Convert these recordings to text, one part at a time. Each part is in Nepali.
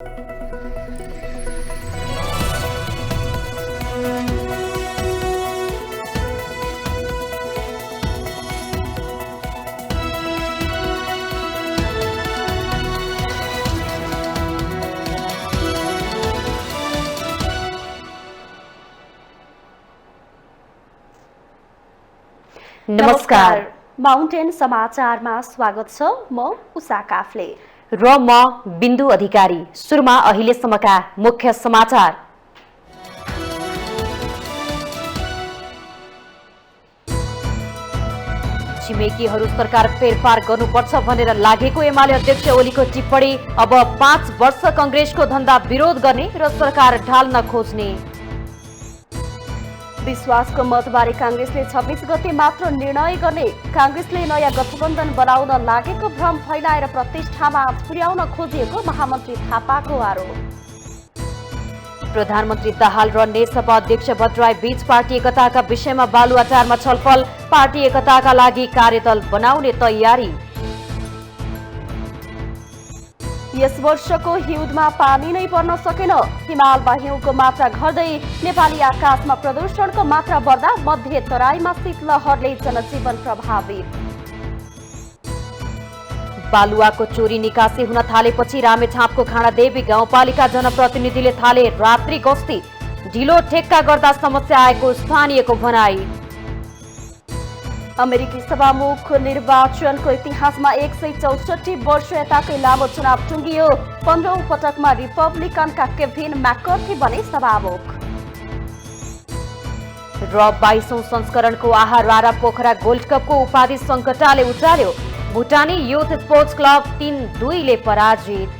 नमस्कार। माउन्टेन समाचारमा स्वागत छ। म उषा काफ्ले र म बिन्दु अधिकारी। सुरुमा अहिलेसम्मका मुख्य समाचार। छिमेकीहरू सरकार फेरफार गर्नुपर्छ भनेर लागेको एमाले अध्यक्ष ओलीको टिप्पणी। अब 5 वर्ष कंग्रेसको धन्दा विरोध गर्ने र सरकार ढाल्न खोज्ने। विश्वासको मतबारे कांग्रेसले 26 गते मात्र निर्णय गर्ने। कांग्रेसले नयाँ गठबन्धन बनाउन लागेको भ्रम फैलाएर प्रतिष्ठामा पुर्याउन खोजिएको महामन्त्री थापाको आरोप। प्रधानमन्त्री दाहाल र नेकपा अध्यक्ष भट्टराई बीच पार्टी एकताका विषयमा बालुवाटारमा छलफल। पार्टी एकताका लागि कार्यदल बनाउने तयारी। यस वर्षको हिउँदमा पानी नै पर्न सकेन। हिमालमा हिउँको मात्रा घट्दै नेपाली आकाशमा प्रदूषणको मात्रा बढ्दा मध्य तराईमा शीतलहरले जनजीवन प्रभावित। बालुवाको चोरी निकासी हुन थालेपछि रामेछापको खाँडादेवी गाउँपालिका जनप्रतिनिधिले थाले रात्रि गस्ती। ढिलो ठेक्का गर्दा समस्या आएको स्थानीयको भनाई। अमेरिकी सभामुख निर्वाचनको इतिहासमा 164 वर्ष यताकै लामो चुनाव टुङ्गियो। 15औं पटकमा रिपब्लिकनका केभिन मैककर्थी बने सभामुख। र 22औं संस्करणको आहार रारा पोखरा गोल्ड कपको उपाधि सङ्कटाले उचाल्यो। भुटानी युथ स्पोर्ट्स क्लब 3-2 ले पराजित।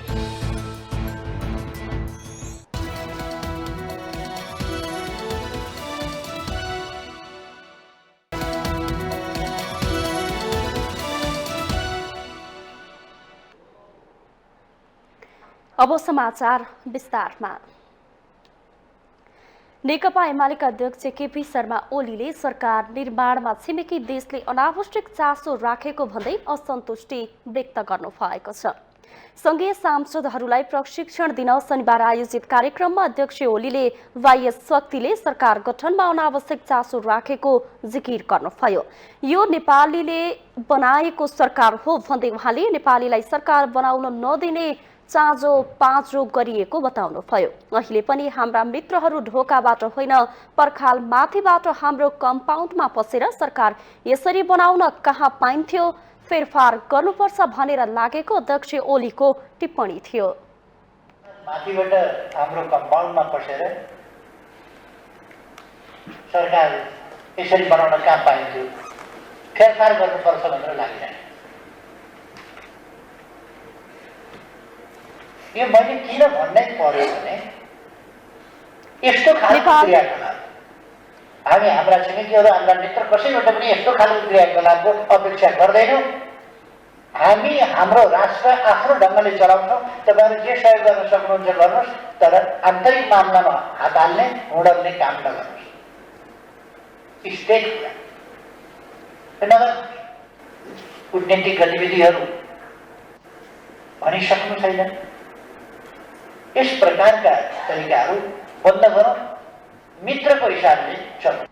अब समाचार विस्तारमा। नेकपा एमालेका अध्यक्ष केपी शर्मा ओलीले सरकार निर्माणमा छिमेकी देशले अनावश्यक चासो राखेको भन्दै असन्तुष्टि व्यक्त गर्नु भएको छ। संघीय सांसदहरूलाई प्रशिक्षण दिन शनिबार आयोजित कार्यक्रममा अध्यक्ष ओलीले बाह्य शक्तिले सरकार गठनमा अनावश्यक चासो राखेको जिकिर गर्नुभयो। यो नेपालीले बनाएको सरकार हो भन्दै उहाँले नेपालीलाई सरकार बनाउन नदिने चाँजो पाँचो गरिएको बताउनुभयो। अहिले पनि हाम्रा मित्रहरू ढोकाबाट होइन पर्खाल माथिबाट हाम्रो कम्पाउन्डमा पसेर सरकार यसरी बनाउन कहाँ पाइन्थ्यो, फेरफार गर्नुपर्छ भनेर लागेको अध्यक्ष ओलीको टिप्पणी थियो। माथिबाट हाम्रो कम्पाउन्डमा पसेर सरकार यसरी बनाउन कहाँ पाइन्थ्यो, फेरफार गर्नुपर्छ भनेर लागिरहेको। यो मैले किन भन्नै पर्यो भने यस्तो खालको क्रियाकलाप हामी हाम्रा छिमेकीहरू हाम्रा मित्र कसैबाट पनि यस्तो खालको क्रियाकलापको अपेक्षा गर्दैनौँ। हामी हाम्रो राष्ट्र आफ्नो ढङ्गले चलाउँछौँ। तपाईँहरू जे सहयोग गर्न सक्नुहुन्छ गर्नुहोस्, तर आन्तरिक मामलामा हात हाल्ने हुँडल्ने काम नगर्नुहोस्। स्टेट नगर कूटनीतिक गतिविधिहरू भनिसक्नु छैन। इस प्रकारका तरिकाहरू बन्द गरौँ, मित्रको हिसाबले चलौँ।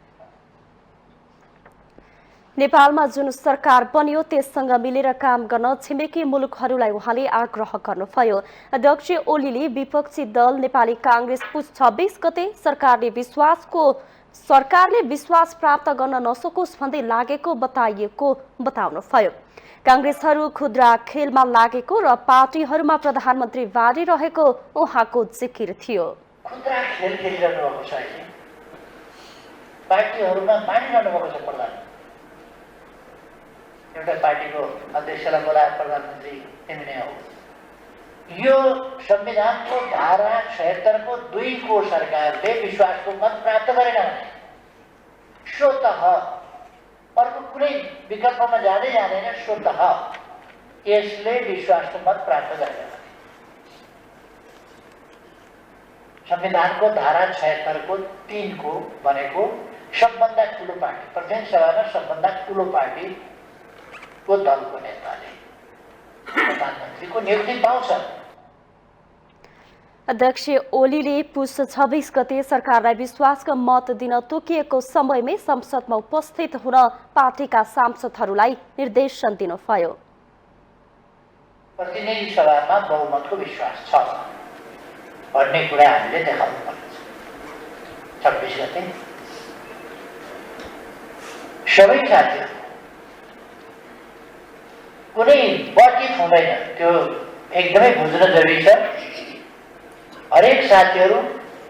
नेपालमा जुन सरकार बन्यो त्यससँग मिलेर काम गर्न छिमेकी मुलुकहरूलाई उहाँले आग्रह गर्नुभयो। अध्यक्ष ओलीले विपक्षी दल नेपाली कांग्रेस पुस 26 गते सरकारले विश्वास प्राप्त गर्न नसकोस् भन्दै लागेको बताउनुभयो। कांग्रेसहरू खुद्रा खेलमा लागेको र पार्टीहरूमा प्रधानमन्त्री बाँडिरहेको उहाँको जिकिर थियो। खुद्रा खेल खेलिरहनु भएको छ। पार्टीहरूमा बाँडिरहनु भएको छ। प्रधान एउटा पार्टीको अध्यक्षलाई बोलाएर प्रधानमन्त्री तिमी नै हो। यो संविधानको धारा 76 को 2 को सरकारले विश्वासको मत प्राप्त गरेन भने स्वतः अर्को कुनै विकल्पमा जाँदै जाँदैन। स्वतः यसले विश्वासको मत प्राप्त गरेन। संविधानको धारा 76 को 3 को भनेको सबभन्दा ठुलो पार्टी, प्रतिनिधि सभामा सबभन्दा ठुलो पार्टीको दलको नेताले प्रधानमन्त्रीको नियुक्ति पाउँछ। अध्यक्ष ओलीले पुस 26 गते सरकारलाई विश्वासको मत दिन तोकिएको समयमै संसदमा उपस्थित हुन पार्टीका सांसदहरूलाई निर्देशन दिनुभयो। प्रतिनिधि सभामा बहुमतको विश्वास छ भन्ने कुरा हामीले देखाउनु पर्छ। 26 गते सबै साथीहरू कुनै बटिफ हुँदैन, त्यो एकदमै बुझ्न जरुरी छ। हरेक साथीहरू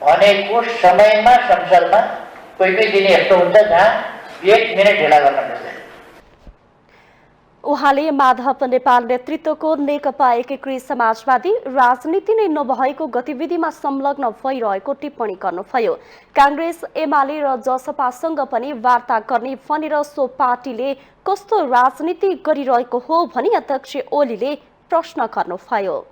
भनेको समयमा संसदमा कोही दिन यस्तो हुन्छ जहाँ 1 मिनेट ढिला गर्न मिल्दैन। उहाँले माधव नेपाल नेतृत्वको नेकपा एकीकृत समाजवादी राजनीति नै नभएको गतिविधिमा संलग्न भइरहेको टिप्पणी गर्नुभयो। कांग्रेस एमाले र जसपासँग पनि वार्ता गर्ने भनेर सो पार्टीले कस्तो राजनीति गरिरहेको हो भनी अध्यक्ष ओलीले प्रश्न गर्नुभयो।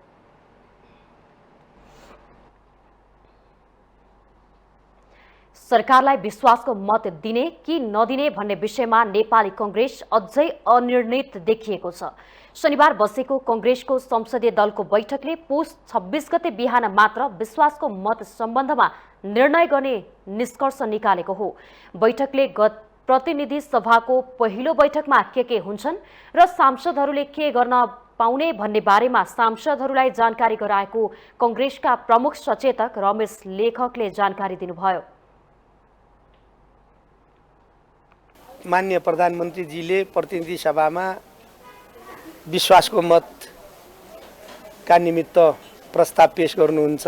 सरकारलाई विश्वासको मत दिने कि नदिने भन्ने विषयमा नेपाली कांग्रेस अझै अनिर्णित देखिएको छ। शनिबार बसेको कांग्रेसको संसदीय दलको बैठकले पुस 26 गते बिहान मात्र विश्वासको मत सम्बन्धमा निर्णय गर्ने निष्कर्ष निकालेको हो। बैठकले गत प्रतिनिधि सभाको पहिलो बैठकमा के हुन्छन् र सांसदहरूले के गर्न पाउने भन्ने बारेमा सांसदहरूलाई जानकारी गराएको कांग्रेसका प्रमुख सचेतक रमेश लेखकले जानकारी दिनुभयो। माननीय प्रधानमन्त्रीजीले प्रतिनिधि सभामा विश्वासको मतका निमित्त प्रस्ताव पेश गर्नुहुन्छ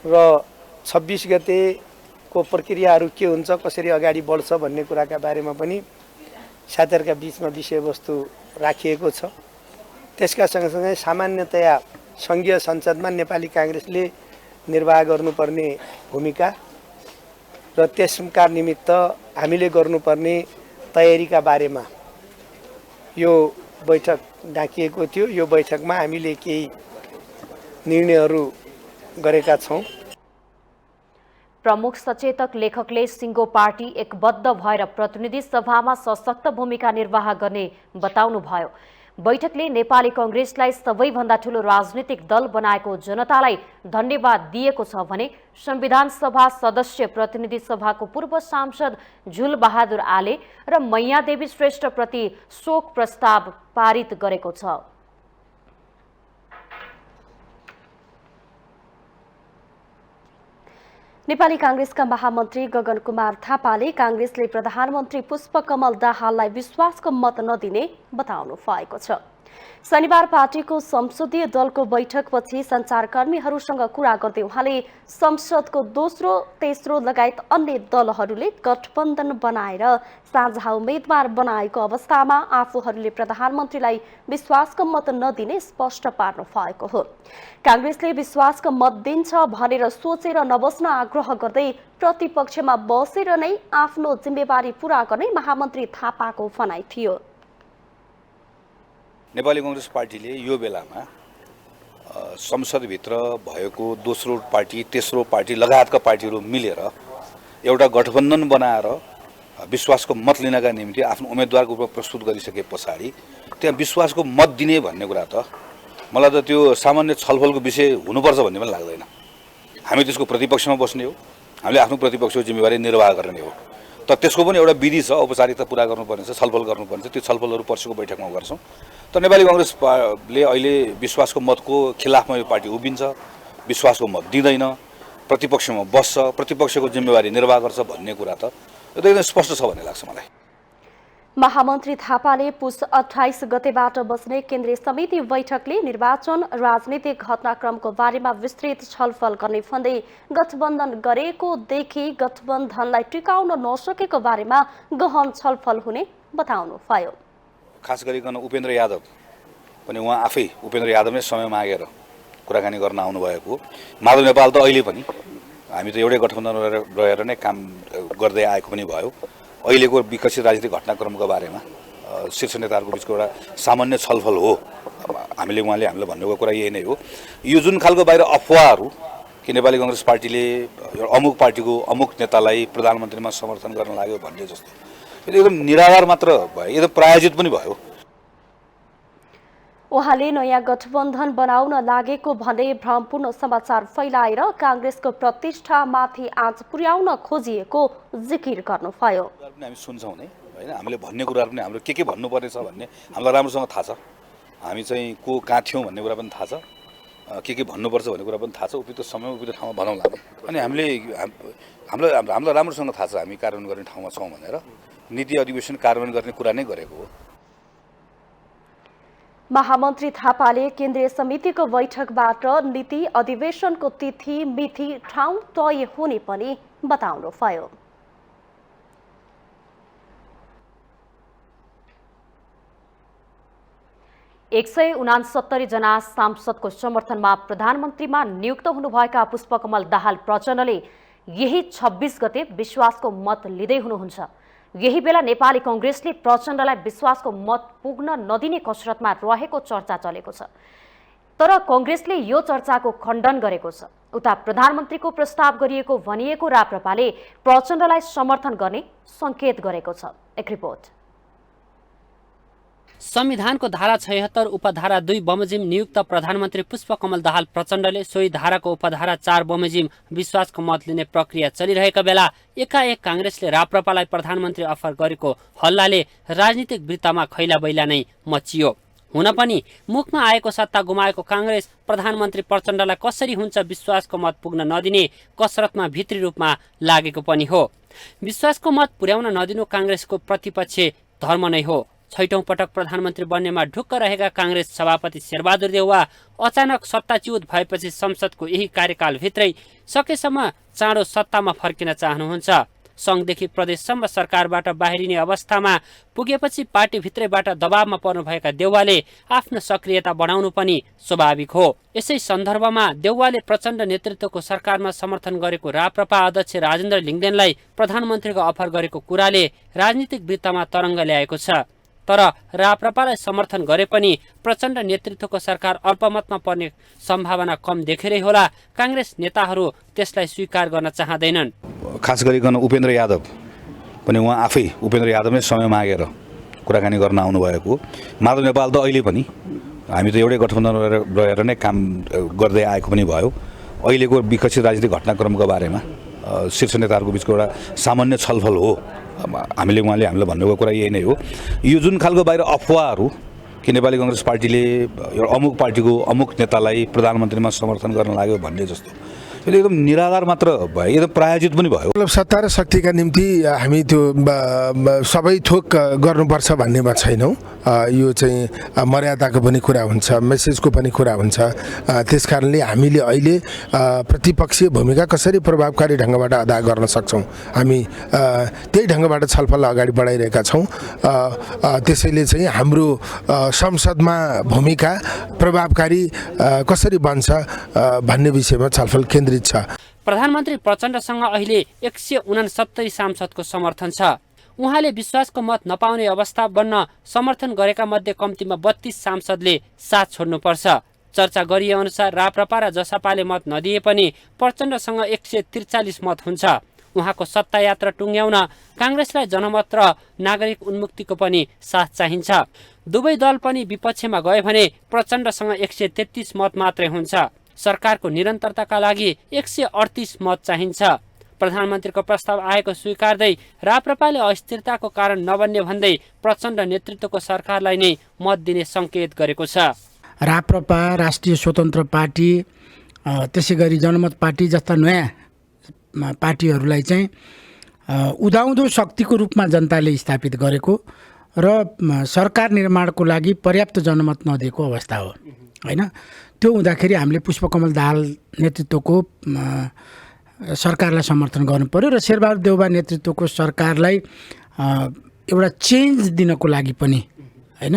र 26 गतेको प्रक्रियाहरू के हुन्छ, कसरी अगाडि बढ्छ भन्ने कुराका बारेमा पनि साथीहरूका बीचमा विषयवस्तु राखिएको छ। त्यसका सँगसँगै सामान्यतया संघीय संसदमा नेपाली कांग्रेसले निर्वाह गर्नुपर्ने भूमिका र त्यसका निमित्त हामीले गर्नुपर्ने तयारीका बारेमा यो बैठक डाकिएको थियो। यो बैठकमा हामीले केही निर्णयहरू गरेका छौं। प्रमुख सचेतक लेखकले सिंगो पार्टी एकबद्ध भएर प्रतिनिधि सभामा सशक्त भूमिका निर्वाह गर्ने बताउनुभयो। बैठकले नेपाली कांग्रेसलाई सबैभन्दा ठूलो राजनीतिक दल बनाएको जनतालाई धन्यवाद दिएको छ भने संविधान सभा सदस्य प्रतिनिधि सभाको पूर्व सांसद झुल बहादुर आले र मैयादेवी श्रेष्ठ प्रति शोक प्रस्ताव पारित गरेको छ। नेपाली कांग्रेसका महामन्त्री गगन कुमार थापाले कांग्रेसले प्रधानमन्त्री पुष्पकमल दाहाललाई विश्वासको मत नदिने बताउनु भएको छ। शनिबार पार्टीको संसदीय दलको बैठकपछि सञ्चारकर्मीहरूसँग कुरा गर्दै उहाँले संसदको दोस्रो तेस्रो लगायत अन्य दलहरूले गठबन्धन बनाएर साझा उम्मेद्वार बनाएको अवस्थामा आफूहरूले प्रधानमन्त्रीलाई विश्वासको मत नदिने स्पष्ट पार्नु भएको हो। कांग्रेसले विश्वासको मत दिन्छ भनेर सोचेर नबस्न आग्रह गर्दै प्रतिपक्षमा बसेर नै आफ्नो जिम्मेवारी पूरा गर्ने महामन्त्री थापाको भनाइ थियो। नेपाली कांग्रेस पार्टीले यो बेलामा संसदभित्र भएको दोस्रो पार्टी तेस्रो पार्टी लगायतका पार्टीहरू मिलेर एउटा गठबन्धन बनाएर विश्वासको मत लिनका निम्ति आफ्नो उम्मेदवारको रूपमा प्रस्तुत गरिसके पछाडि त्यहाँ विश्वासको मत दिने भन्ने कुरा त मलाई त त्यो सामान्य छलफलको विषय हुनुपर्छ भन्ने पनि लाग्दैन। हामी त्यसको प्रतिपक्षमा बस्ने हो, हामीले आफ्नो प्रतिपक्षको जिम्मेवारी निर्वाह गर्ने हो। तर त्यसको पनि एउटा विधि छ, औपचारिकता पूरा गर्नुपर्ने छ, छलफल गर्नुपर्ने छ। त्यो छलफलहरू पर्सिको बैठकमा गर्छौँ। तर नेपाली कांग्रेसले अहिले विश्वासको मतको खिलाफमा यो पार्टी उभिन्छ, विश्वासको मत दिँदैन, प्रतिपक्षमा बस्छ, प्रतिपक्षको जिम्मेवारी निर्वाह गर्छ भन्ने कुरा त एकदमै स्पष्ट छ भन्ने लाग्छ मलाई। महामन्त्री थापाले पुस 28 गतेबाट बस्ने केन्द्रीय समिति बैठकले निर्वाचन राजनीतिक घटनाक्रमको बारेमा विस्तृत छलफल गर्ने भन्दै गठबन्धन गरेको देखि गठबन्धनलाई टिकाउन नसकेको बारेमा गहन छलफल हुने बताउनुभयो। खास गरिकन उपेन्द्र यादव पनि उहाँ आफै उपेन्द्र यादव नै समय मागेर कुराकानी गर्न आउनुभएको। माधव नेपाल त अहिले पनि हामी त एउटै गठबन्धन रहेर नै काम गर्दै आएको पनि भयो। अहिलेको विकसित राजनीतिक घटनाक्रमको बारेमा शीर्ष नेताहरूको बिचको एउटा सामान्य छलफल हो। उहाँले हामीलाई भन्नुको कुरा यही नै हो। यो जुन खालको बाहिर अफवाहहरू कि नेपाली कांग्रेस पार्टीले अमुक पार्टीको अमुक नेतालाई प्रधानमन्त्रीमा समर्थन गर्न लाग्यो भन्ने जस्तो एकदम निराधार मात्र भयो, एकदम प्रायोजित पनि भयो। उहाँले नयाँ गठबन्धन बनाउन लागेको भने भ्रमपूर्ण समाचार फैलाएर काङ्ग्रेसको प्रतिष्ठामाथि आँच पुर्याउन खोजिएको जिकिर गर्नुभयो। पनि हामी सुन्छौँ नै होइन, हामीले भन्ने कुराहरू पनि हाम्रो के भन्नुपर्ने छ भन्ने हामीलाई राम्रोसँग थाहा छ। हामी चाहिँ को कहाँ थियौँ भन्ने कुरा पनि थाहा छ, के भन्नुपर्छ भन्ने कुरा पनि थाहा छ। उपयुक्त समय उपयुक्त ठाउँमा भनौँला। अनि हामीलाई राम्रोसँग थाहा छ हामी कार्यान्वयन गर्ने ठाउँमा छौँ भनेर। नीति अधिवेशन कार्यान्वयन गर्ने कुरा नै गरेको हो। महामन्त्री थापाले केन्द्रीय समितिको बैठकबाट नीति अधिवेशनको तिथि मिति ठाउँ तय हुने पनि बताउनुभयो। एक 169 जना सांसदको समर्थनमा प्रधानमन्त्रीमा नियुक्त हुनुभएका पुष्पकमल दाहाल प्रचण्डले यही 26 गते विश्वासको मत लिँदै हुनुहुन्छ। यही बेला नेपाली कांग्रेसले प्रचण्डलाई विश्वासको मत पुग्न नदिने कसरतमा रहेको चर्चा चलेको छ। तर कांग्रेसले यो चर्चाको खण्डन गरेको छ। उता प्रधानमन्त्रीको प्रस्ताव गरिएको भनिएको राप्रपाले प्रचण्डलाई समर्थन गर्ने संकेत गरेको छ। एक रिपोर्ट। संविधानको धारा 76 उपधारा 2 बमोजिम नियुक्त प्रधानमन्त्री पुष्पकमल दाहाल प्रचण्डले सोही धाराको उपधारा 4 बमोजिम विश्वासको मत लिने प्रक्रिया चलिरहेका बेला एकाएक कांग्रेसले राप्रपालाई प्रधानमन्त्री अफर गरेको हल्लाले राजनीतिक वृत्तमा खैला बैला नै मचियो। हुन पनि मुखमा आएको सत्ता गुमाएको कांग्रेस प्रधानमन्त्री प्रचण्डलाई कसरी हुन्छ विश्वासको मत पुग्न नदिने कसरतमा भित्री रूपमा लागेको पनि हो। विश्वासको मत पुर्याउन नदिनु कांग्रेसको प्रतिपक्ष धर्म नै हो। 6औं पटक प्रधानमन्त्री बन्नेमा ढुक्क रहेका कांग्रेस सभापति शेरबहादुर देउवा अचानक सत्ताच्युत भएपछि संसदको यही कार्यकालभित्रै सकेसम्म चाँडो सत्तामा फर्किन चाहनुहुन्छ। संघदेखि प्रदेशसम्म सरकारबाट बाहिरिने अवस्थामा पुगेपछि पार्टीभित्रैबाट दबावमा पर्नुभएका देउवाले आफ्नो सक्रियता बढाउनु पनि स्वाभाविक हो। यसै सन्दर्भमा देउवाले प्रचण्ड नेतृत्वको सरकारमा समर्थन गरेको राप्रपा अध्यक्ष राजेन्द्र लिङ्गदेनलाई प्रधानमन्त्रीको अफर गरेको कुराले राजनीतिक वृत्तमा तरङ्ग ल्याएको छ। तर राप्रपालाई समर्थन गरे पनि प्रचण्ड नेतृत्वको सरकार अल्पमतमा पर्ने सम्भावना कम देखेरै होला कांग्रेस नेताहरू त्यसलाई स्वीकार गर्न चाहँदैनन्। खास गरिकन उपेन्द्र यादव पनि उहाँ आफै उपेन्द्र यादव नै समय मागेर कुराकानी गर्न आउनुभएको। माधव नेपाल त अहिले पनि हामी त एउटै गठबन्धन रहेर नै काम गर्दै आएको पनि भयो। अहिलेको विकसित राजनीतिक घटनाक्रमको बारेमा शीर्ष नेताहरूको बिचको एउटा सामान्य छलफल हो। उहाँले हामीलाई भन्नुको कुरा यही नै हो। यो जुन खालको बाहिर अफवाहहरू कि नेपाली कांग्रेस पार्टीले अमुक पार्टीको अमुक नेतालाई प्रधानमन्त्रीमा समर्थन गर्न लाग्यो भन्ने जस्तो एकदम निराधार मात्र भयो, एकदम प्रायोजित पनि भयो। मतलब सत्ता र शक्तिका निम्ति हामी त्यो सबै थोक गर्नुपर्छ भन्नेमा छैनौँ। यो चाहिँ मर्यादाको पनि कुरा हुन्छ, मेसेजको पनि कुरा हुन्छ। त्यसकारणले हामीले अहिले प्रतिपक्षीय भूमिका कसरी प्रभावकारी ढङ्गबाट अदा गर्न सक्छौँ हामी त्यही ढङ्गबाट छलफल अगाडि बढाइरहेका छौँ। त्यसैले चाहिँ हाम्रो संसदमा भूमिका प्रभावकारी कसरी बन्छ भन्ने विषयमा छलफल केन्द्रित छ। प्रधानमन्त्री प्रचण्डसँग अहिले 169 सांसदको समर्थन छ। उहाँले विश्वासको मत नपाउने अवस्था बन्न समर्थन गरेका मध्ये कम्तीमा 32 सांसदले साथ छोड्नुपर्छ। चर्चा गरिए अनुसार राप्रपा र जसपाले मत नदिए पनि प्रचण्डसँग 143 मत हुन्छ। उहाँको सत्ता यात्रा टुङ्ग्याउन कांग्रेसलाई जनमत र नागरिक उन्मुक्तिको पनि साथ चाहिन्छ। दुवै दल पनि विपक्षमा गए भने प्रचण्डसँग 133 मत मात्रै हुन्छ। सरकारको निरन्तरताका लागि 138 मत चाहिन्छ। प्रधानमन्त्रीको प्रस्ताव आएको स्वीकार्दै राप्रपाले अस्थिरताको कारण नबन्ने भन्दै प्रचण्ड नेतृत्वको सरकारलाई नै मत दिने संकेत गरेको छ। राप्रपा, राष्ट्रिय स्वतन्त्र पार्टी, त्यसै गरी जनमत पार्टी जस्ता नयाँ पार्टीहरूलाई चाहिँ उदाउँदो शक्तिको रूपमा जनताले स्थापित गरेको र सरकार निर्माणको लागि पर्याप्त जनमत नदिएको अवस्था हो हैन। त्यो हुँदाखेरि हामीले पुष्पकमल दाहाल नेतृत्वको सरकारलाई समर्थन गर्नु पर्यो र शेरबहादुर देउवा नेतृत्वको सरकारलाई एउटा चेन्ज दिनको लागि पनि हैन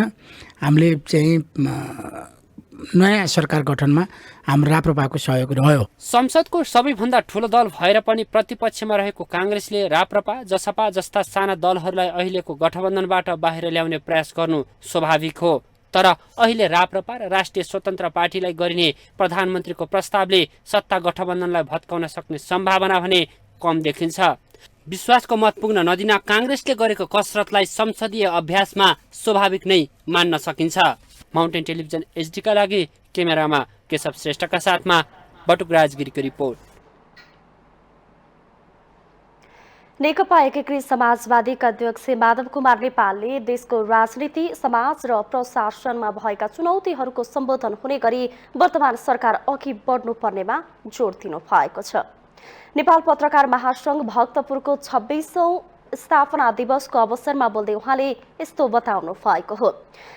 हामीले चाहिँ नयाँ सरकार गठनमा हाम्रो राप्रपाको सहयोग रह्यो। संसदको सबैभन्दा ठूलो दल भएर पनि प्रतिपक्षमा रहेको कांग्रेसले राप्रपा, जसपा जस्ता साना दलहरूलाई अहिलेको गठबन्धनबाट बाहिर ल्याउने प्रयास गर्नु स्वाभाविक हो। तर अहिले राप्रपा र राष्ट्रिय स्वतन्त्र पार्टीलाई गरिने प्रधानमन्त्रीको प्रस्तावले सत्ता गठबन्धनलाई भत्काउन सक्ने सम्भावना भने कम देखिन्छ। विश्वासको मत पुग्न नदिन काङ्ग्रेसले गरेको कसरतलाई संसदीय अभ्यासमा स्वाभाविक नै मान्न सकिन्छ। माउन्टेन टेलिभिजन एचडीका लागि क्यामेरामा केशव श्रेष्ठका साथमा बटुक राजगिरीको रिपोर्ट। नेकपा एकीकृत समाजवादीका अध्यक्ष माधव कुमार नेपालले देशको राजनीति, समाज र प्रशासनमा भएका चुनौतीहरूको सम्बोधन हुने गरी वर्तमान सरकार अघि बढ्नुपर्नेमा जोड दिनु भएको छ। नेपाल पत्रकार महासंघ भक्तपुरको 26औं स्थापना दिवसको अवसरमा बोल्दै उहाँले यस्तो बताउनु भएको हो।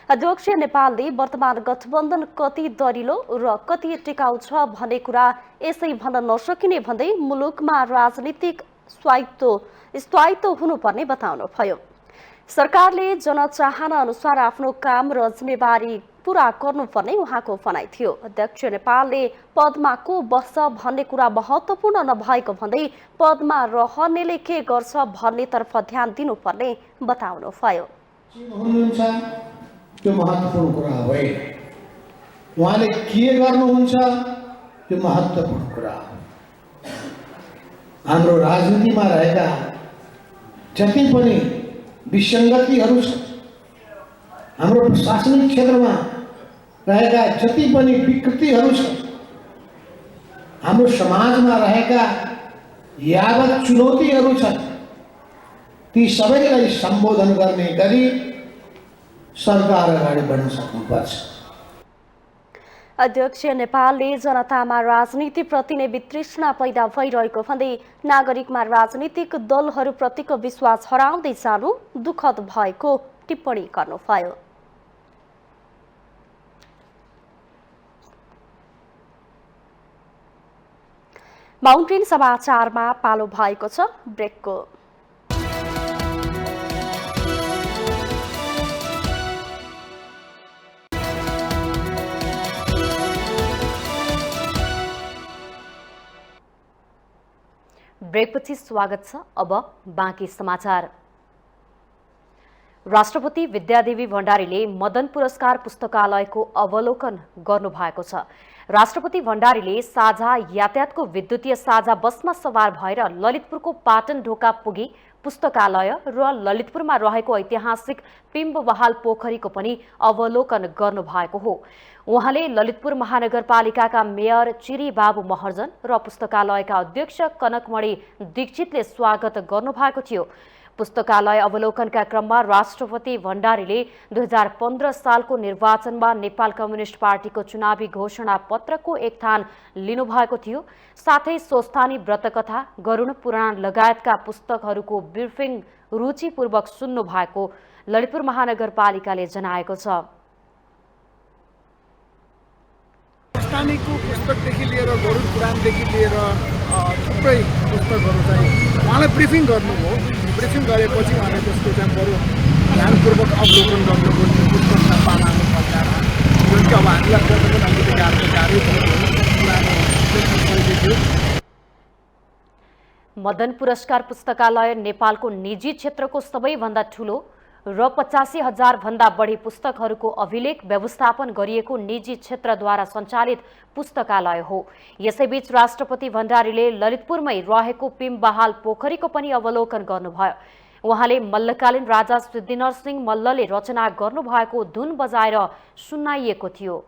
अध्यक्ष नेपालले वर्तमान गठबन्धन कति दरिलो र कति टिकाउ छ भन्ने कुरा यसै भन्न नसकिने भन्दै मुलुकमा राजनीतिक स्थायित्व हुनुपर्ने बताउनुभयो। सरकारले जनचाहना अनुसार आफ्नो काम र जिम्मेवारी पूरा गर्नुपर्ने उहाँको भनाइ थियो। अध्यक्ष नेपालले पदमा को बस्छ भन्ने कुरा महत्त्वपूर्ण नभएको भन्दै पदमा रहनेले के गर्छ भन्नेतर्फ ध्यान दिनुपर्ने बताउनुभयो। हुनुहुन्छ त्यो महत्त्वपूर्ण कुरा होइन, उहाँले के गर्नुहुन्छ त्यो महत्त्वपूर्ण कुरा हो। हाम्रो राजनीतिमा रहेका जति पनि विसङ्गतिहरू छन्, हाम्रो प्रशासनिक क्षेत्रमा रहेका जति पनि विकृतिहरू छन्, हाम्रो समाजमा रहेका यावत चुनौतीहरू छन्, ती सबैलाई सम्बोधन गर्ने गरी सरकार अगाडि बढ्न सक्नुपर्छ। अध्यक्ष नेपालले जनतामा राजनीतिप्रति नै वितृष्णा पैदा भइरहेको भन्दै नागरिकमा राजनीतिक दलहरूप्रतिको विश्वास हराउँदै जानु दुःखद भएको टिप्पणी गर्नुभयो। माउन्टेन समाचारमा पालो भएको छ ब्रेकको। ब्रेकपछि स्वागत छ। अब बाँकी समाचार। राष्ट्रपति विद्यादेवी भण्डारीले मदन पुरस्कार पुस्तकालयको अवलोकन गर्नुभएको छ। राष्ट्रपति भण्डारीले साझा यातायातको विद्युतीय साझा बसमा सवार भएर ललितपुरको पाटन ढोका पुगी पुस्तकालय र ललितपुरमा रहेको ऐतिहासिक पिम्बबहाल पोखरीको पनि अवलोकन गर्नुभएको हो। उहाँले ललितपुर महानगरपालिकाका मेयर चिरी बाबु महर्जन र पुस्तकालयका अध्यक्ष कनकमणि दीक्षितले स्वागत गर्नुभएको थियो। पुस्तकालय अवलोकनका क्रममा राष्ट्रपति भण्डारीले 2015 सालको निर्वाचनमा नेपाल कम्युनिस्ट पार्टीको चुनावी घोषणा पत्रको एक थान लिनुभएको थियो। साथै स्वस्थानी व्रतकथा, गरुड पुराण लगायतका पुस्तकहरूको ब्रिफिङ रुचिपूर्वक सुन्नु भएको ललितपुर महानगरपालिकाले जनाएको छ। स्वस्थानीको पुस्तकदेखि लिएर गरुड पुराणदेखि लिएर थुप्रै पुस्तकहरू चाहिँ उहाँलाई ब्रिफिङ गर्नुभयो। ब्रिफिङ गरेपछि उहाँले त्यसको चाहिँ बरु ध्यानपूर्वक अवलोकन गर्नुभयो। पुस्तकका पानाहरू फर्काएर जुन कि अब हामीलाई गर्नको अलिकति गाह्रो थियो। मदन पुरस्कार पुस्तकालय नेपालको निजी क्षेत्रको सबैभन्दा ठूलो र 85,000 भन्दा बढी पुस्तकहरूको अभिलेख व्यवस्थापन गरिएको निजी क्षेत्रद्वारा सञ्चालित पुस्तकालय हो। यसैबीच राष्ट्रपति भण्डारीले ललितपुरमै रहेको पिम्बबहाल पोखरीको पनि अवलोकन गर्नुभयो। उहाँले मल्लकालीन राजा सिद्धिनरसिंह मल्लले रचना गर्नुभएको धुन बजाएर सुनाइएको थियो।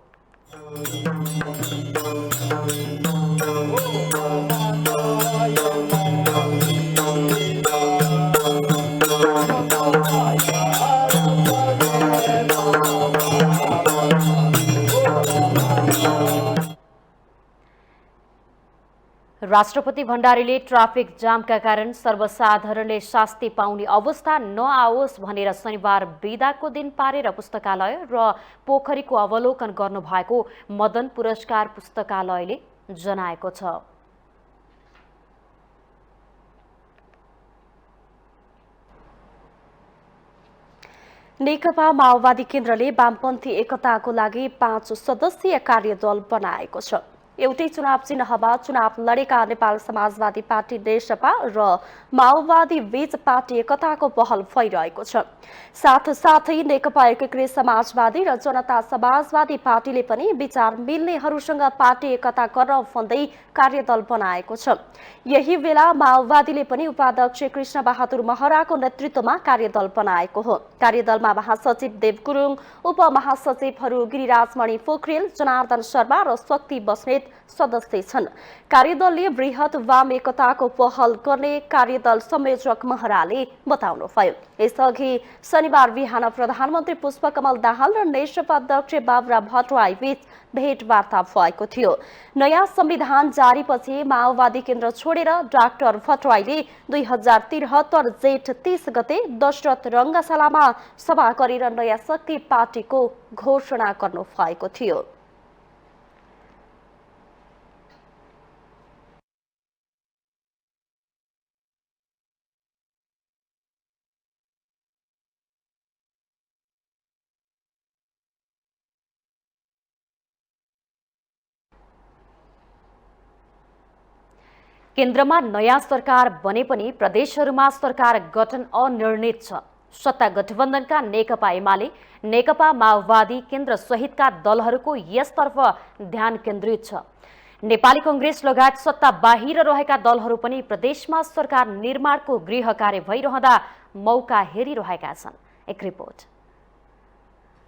राष्ट्रपति भण्डारीले ट्राफिक जामका कारण सर्वसाधारणले शास्ति पाउने अवस्था नआओस् भनेर शनिबार बिदाको दिन पारेर पुस्तकालय र पोखरीको अवलोकन गर्नुभएको मदन पुरस्कार पुस्तकालयले जनाएको छ। नेकपा माओवादी केन्द्रले वामपन्थी एकताको लागि 5 सदस्यीय कार्यदल बनाएको छ। एउटै चुनाव चिन्हमा चुनाव लडेका नेपाल समाजवादी पार्टी नेकपा र माओवादी बीच पार्टी एकताको पहल भइरहेको छ। साथसाथै नेकपा एकीकृत समाजवादी र जनता समाजवादी पार्टीले पनि विचार मिल्नेहरूसँग पार्टी एकता गर्न भन्दै कार्यदल बनाएको छ। यही बेला माओवादीले पनि उपाध्यक्ष कृष्ण बहादुर महराको नेतृत्वमा कार्यदल बनाएको हो। कार्यदलमा महासचिव देव गुरुङ, उपमहासचिवहरू गिरिराजमणि पोखरेल, जनार्दन शर्मा र शक्ति बस्नेत सदस्य छन्। कार्यदलले बृहत वाम एकताको पहल गर्ने कार्यदल संयोजक महराले बताउनुभयो। यसअघि शनिबार बिहान प्रधानमन्त्री पुष्पकमल दाहाल र नेकपा अध्यक्ष बाबुराम भट्टराई बीच भेटवार्ता भएको थियो। नयाँ संविधान जारीपछि माओवादी केन्द्र छोडेर डाक्टर भट्टराईले 2073 जेठ 30 गते दशरथ रंगशालामा सभा गरेर नयाँ शक्ति पार्टीको घोषणा गर्नु भएको थियो। केन्द्रमा नयाँ सरकार बने पनि प्रदेशहरूमा सरकार गठन अनिर्णित छ। सत्ता गठबन्धनका नेकपा एमाले, नेकपा माओवादी केन्द्र सहितका दलहरूको यसतर्फ ध्यान केन्द्रित छ। नेपाली कांग्रेस लगायत सत्ता बाहिर रहेका दलहरू पनि प्रदेशमा सरकार निर्माणको गृह कार्य भइरहँदा मौका हेरिरहेका छन्। एक रिपोर्ट।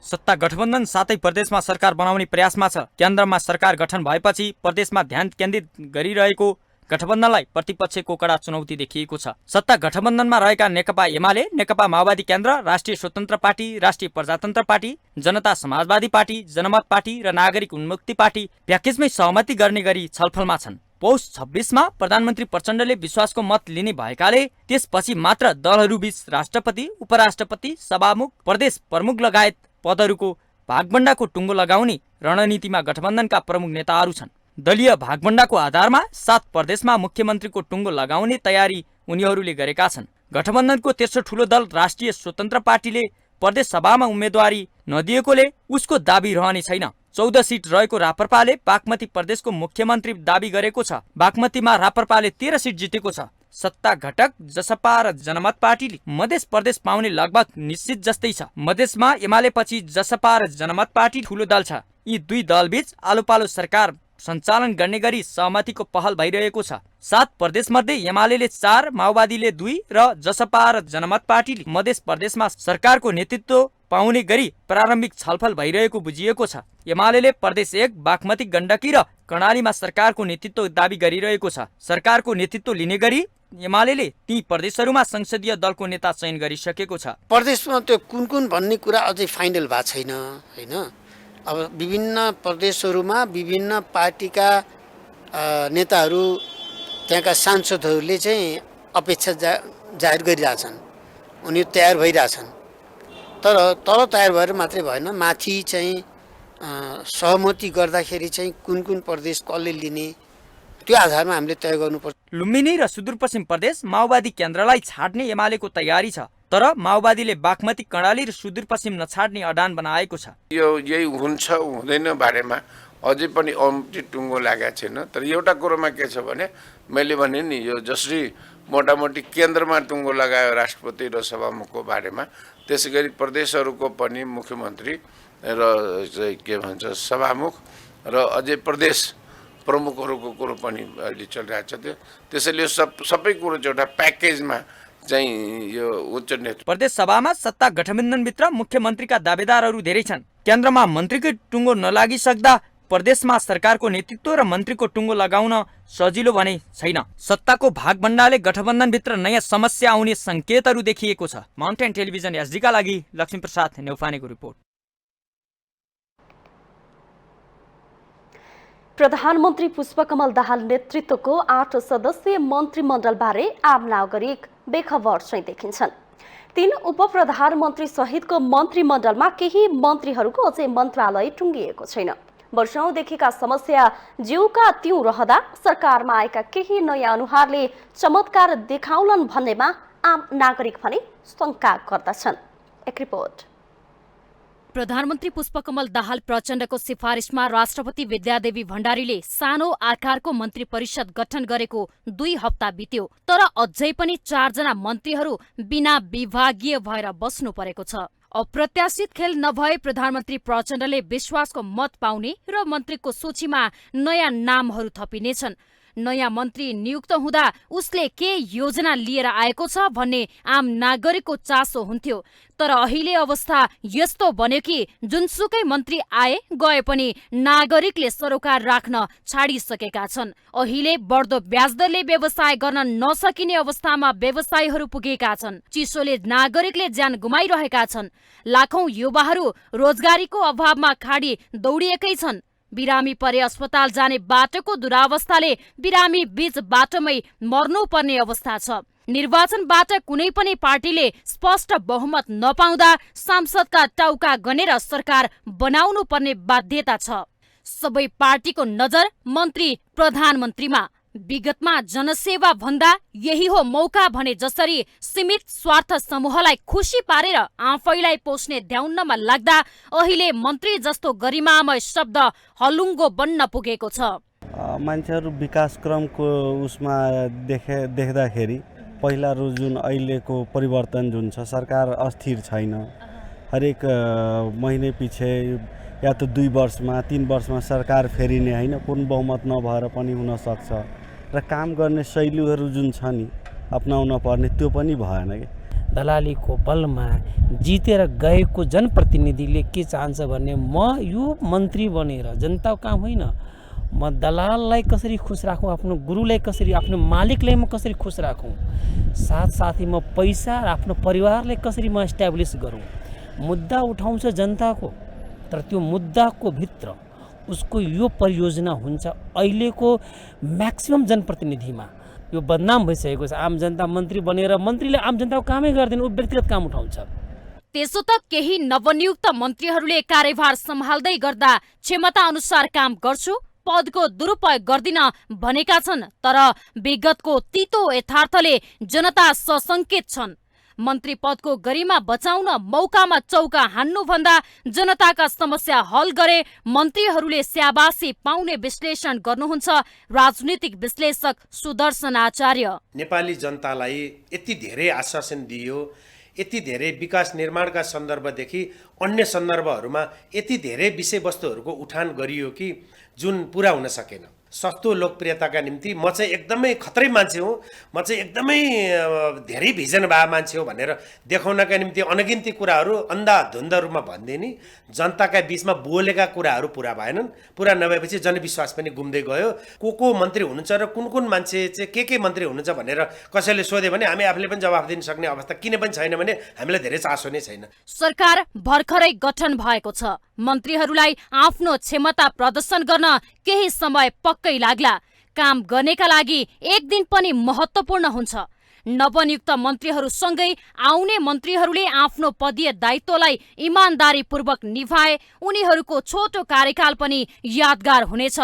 सत्ता गठबन्धन साथै प्रदेशमा सरकार बनाउने प्रयासमा छ। केन्द्रमा सरकार गठन भएपछि प्रदेशमा ध्यान केन्द्रित गरिरहेको गठबन्धनलाई प्रतिपक्षको कडा चुनौती देखिएको छ। सत्ता गठबन्धनमा रहेका नेकपा एमाले, नेकपा माओवादी केन्द्र, राष्ट्रिय स्वतन्त्र पार्टी, राष्ट्रिय प्रजातन्त्र पार्टी, जनता समाजवादी पार्टी, जनमत पार्टी र नागरिक उन्मुक्ति पार्टी प्याकेजमै सहमति गर्ने गरी छलफलमा छन्। पौष 26मा प्रधानमन्त्री प्रचण्डले विश्वासको मत लिने भएकाले त्यसपछि मात्र दलहरूबीच राष्ट्रपति, उपराष्ट्रपति, सभामुख, प्रदेश प्रमुख लगायत पदहरूको भागभण्डाको टुङ्गो लगाउने रणनीतिमा गठबन्धनका प्रमुख नेताहरू छन्। दलीय भागभण्डाको आधारमा 7 प्रदेशमा मुख्यमन्त्रीको टुङ्गो लगाउने तयारी उनीहरूले गरेका छन्। गठबन्धनको तेस्रो ठूलो दल राष्ट्रिय स्वतन्त्र पार्टीले प्रदेश सभामा उम्मेदवारी नदिएकोले उसको दाबी रहने छैन। 14 सिट रहेको राप्रपाले बागमती प्रदेशको मुख्यमन्त्री दाबी गरेको छ। बागमतीमा राप्रपाले 13 सिट जितेको छ। सत्ता घटक जसपा र जनमत पार्टीले मध्य प्रदेश पाउने लगभग निश्चित जस्तै छ। मधेसमा एमालेपछि जसपा र जनमत पार्टी ठूलो दल छ। यी दुई दलबीच आलोपालो सरकार सञ्चालन गर्ने गरी सहमतिको पहल भइरहेको छ। 7 प्रदेशमध्ये एमालेले 4, माओवादीले 2 र जसपा र जनमत पार्टीले मध्य प्रदेशमा सरकारको नेतृत्व पाउने गरी प्रारम्भिक छलफल भइरहेको बुझिएको छ। एमालेले प्रदेश 1, बागमती, गण्डकी र कर्णालीमा सरकारको नेतृत्व दाबी गरिरहेको छ। सरकारको नेतृत्व लिने गरी एमालेले ती प्रदेशहरूमा संसदीय दलको नेता चयन गरिसकेको छ। प्रदेशमा त्यो कुन भन्ने कुरा अझै फाइनल भएको छैन हैन। अब विभिन्न प्रदेशहरूमा विभिन्न पार्टीका नेताहरू, त्यहाँका सांसदहरूले चाहिँ अपेक्षा जाहेर गरिरहेछन्। उनी तयार भइरहेछन्। तर तल तयार भएर मात्रै भएन, माथि चाहिँ सहमति गर्दाखेरि चाहिँ कुन प्रदेश कसले लिने त्यो आधारमा हामीले तय गर्नुपर्छ। लुम्बिनी र सुदूरपश्चिम प्रदेश माओवादी केन्द्रलाई छाड्ने एमालेको तयारी छ। तर माओवादीले बागमती, कर्णाली र सुदूरपश्चिम नछाड्ने अडान बनाएको छ। यही हुन्छ हुँदैन बारेमा अझै पनि अमृत टुङ्गो लागेको छैन। तर एउटा कुरोमा के छ भने मैले भने नि, यो जसरी मोटामोटी केन्द्रमा टुङ्गो लगायो राष्ट्रपति र सभामुखको बारेमा, त्यसै गरी प्रदेशहरूको पनि मुख्यमन्त्री र के भन्छ सभामुख र अझै प्रदेश प्रमुखहरूको कुरो पनि अहिले चलिरहेको छ। त्यसैले सबै कुरो चाहिँ एउटा प्याकेजमा चाहिँ यो उच्च नेतृत्व। प्रदेश सभामा सत्ता गठबन्धनभित्र मुख्यमन्त्रीका दावेदारहरू धेरै छन्। केन्द्रमा मन्त्रीकै टुङ्गो नलागिसक्दा प्रदेशमा सरकारको नेतृत्व र मन्त्रीको टुङ्गो लगाउन सजिलो भने छैन। सत्ताको भागभण्डाले गठबन्धनभित्र नयाँ समस्या आउने संकेतहरू देखिएको छ। माउन्टेन टेलिभिजन एसडीका लागि लक्ष्मीप्रसाद नेउपानेको रिपोर्ट। प्रधानमन्त्री पुष्पकमल दाहाल नेतृत्वको 8 सदस्यीय मन्त्रीमण्डलबारे आम नागरिक बेखबर चाहिँ देखिन्छन्। 3 उपप्रधानमन्त्री सहितको मन्त्रीमण्डलमा केही मन्त्रीहरूको अझै मन्त्रालय टुङ्गिएको छैन। वर्षौंदेखिका समस्या ज्यूका त्यौं रहँदा सरकारमा आएका केही नयाँ अनुहारले चमत्कार देखाउलन् भन्नेमा आम नागरिक भने शंका गर्दछन्। एक रिपोर्ट। प्रधानमन्त्री पुष्पकमल दाहाल प्रचण्डको सिफारिसमा राष्ट्रपति विद्यादेवी भण्डारीले सानो आकारको मन्त्री परिषद गठन गरेको 2 हप्ता बित्यो, तर अझै पनि 4 जना मन्त्रीहरू बिना विभागीय भएर बस्नु परेको छ। अप्रत्याशित खेल नभए प्रधानमन्त्री प्रचण्डले विश्वासको मत पाउने र मन्त्रीको सूचीमा नयाँ नामहरू थपिनेछन्। नयाँ मन्त्री नियुक्त हुँदा उसले के योजना लिएर आएको छ भन्ने आम नागरिकको चासो हुन्थ्यो, तर अहिले अवस्था यस्तो बन्यो कि जुनसुकै मन्त्री आए गए पनि नागरिकले सरोकार राख्न छाडिसकेका छन्। अहिले बढ्दो ब्याजदरले व्यवसाय गर्न नसकिने अवस्थामा व्यवसायीहरू पुगेका छन्। चिसोले नागरिकले ज्यान गुमाइरहेका छन्। लाखौं युवाहरू रोजगारीको अभावमा खाडी दौडिएकै छन्। बिरामी परे अस्पताल जाने बाटोको दुरावस्थाले बिरामी बीच बाटोमै मर्नुपर्ने अवस्था छ। निर्वाचनबाट कुनै पनि पार्टीले स्पष्ट बहुमत नपाउँदा सांसदका टाउका गनेर सरकार बनाउनु पर्ने बाध्यता छ। सबै पार्टीको नजर मन्त्री प्रधानमन्त्रीमा। विगतमा जनसेवा भन्दा यही हो मौका भने जसरी सीमित स्वार्थ समूहलाई खुसी पारेर आफैलाई पोष्ने ध्याउनमा लाग्दा अहिले मन्त्री जस्तो गरिमामय शब्द हलुङ्गो बन्न पुगेको छ। मान्छेहरू विकासक्रमको उसमा देख्दाखेरि पहिला जुन अहिलेको परिवर्तन जुन छ, सरकार अस्थिर छैन। हरेक महिने पछि या त 2 वर्षमा 3 वर्षमा सरकार फेरिने होइन, पूर्ण बहुमत नभएर पनि हुन सक्छ र काम गर्ने शैलीहरू जुन छ नि अपनाउन पर्ने त्यो पनि भएन कि। दलालीको बलमा जितेर गएको जनप्रतिनिधिले के चाहन्छ भने म यो मन्त्री बनेर जनताको काम होइन, म दलाललाई कसरी खुस राखौँ, आफ्नो गुरुलाई कसरी, आफ्नो मालिकलाई म कसरी खुस राखौँ, साथसाथै म पैसा र आफ्नो परिवारलाई कसरी म इस्ट्याब्लिस गरौँ। मुद्दा उठाउँछ जनताको, तर त्यो मुद्दाको भित्र उसको यो परियोजना हुन्छ। अहिलेको म्याक्सिमम जनप्रतिनिधिमा यो बदनाम भइसकेको छ। आम जनता मन्त्री बनेर मन्त्रीले आम जनताको कामै गर्दैन, ऊ व्यक्तिगत काम उठाउँछ। त्यसो त केही नवनियुक्त मन्त्रीहरूले कार्यभार सम्हाल्दै गर्दा क्षमता अनुसार काम गर्छु, पदको दुरुपयोग गर्दिन भनेका छन्, तर विगतको तितो यथार्थले जनता सशङ्कित छन्। मन्त्री पदको गरिमा बचाउन मौकामा चौका हान्नुभन्दा जनताका समस्या हल गरे मन्त्रीहरूले स्याबासी पाउने विश्लेषण गर्नुहुन्छ राजनीतिक विश्लेषक सुदर्शन आचार्य। नेपाली जनतालाई यति धेरै आश्वासन दियो, यति धेरै विकास निर्माणका सन्दर्भदेखि अन्य सन्दर्भहरूमा यति धेरै विषयवस्तुहरूको उठान गरियो कि जुन पुरा हुन सकेन। सस्तो लोकप्रियताका निम्ति म चाहिँ एकदमै खतरै मान्छे हुँ, म चाहिँ एकदमै धेरै भिजन भए मान्छे हो भनेर देखाउनका निम्ति अनगिन्ती कुराहरू अन्धाधुन्ध रूपमा भनिदिने, जनताका बिचमा बोलेका कुराहरू पुरा भएनन्। पुरा नभएपछि जनविश्वास पनि गुम्दै गयो। को मन्त्री हुनुहुन्छ र कुन मान्छे चाहिँ के मन्त्री हुनुहुन्छ भनेर कसैले सोध्यो भने हामी आफूले पनि जवाफ दिन सक्ने अवस्था किन पनि छैन भने हामीलाई धेरै चासो नै छैन। सरकार भर्खरै गठन भएको छ। मन्त्रीहरूलाई आफ्नो क्षमता प्रदर्शन गर्न केही समय पक्कै लाग्ला। काम गर्नेका लागि एक दिन पनि महत्त्वपूर्ण हुन्छ। नवनियुक्त मन्त्रीहरूसँगै आउने मन्त्रीहरूले आफ्नो पदीय दायित्वलाई इमानदारीपूर्वक निभाए उनीहरूको छोटो कार्यकाल पनि यादगार हुनेछ।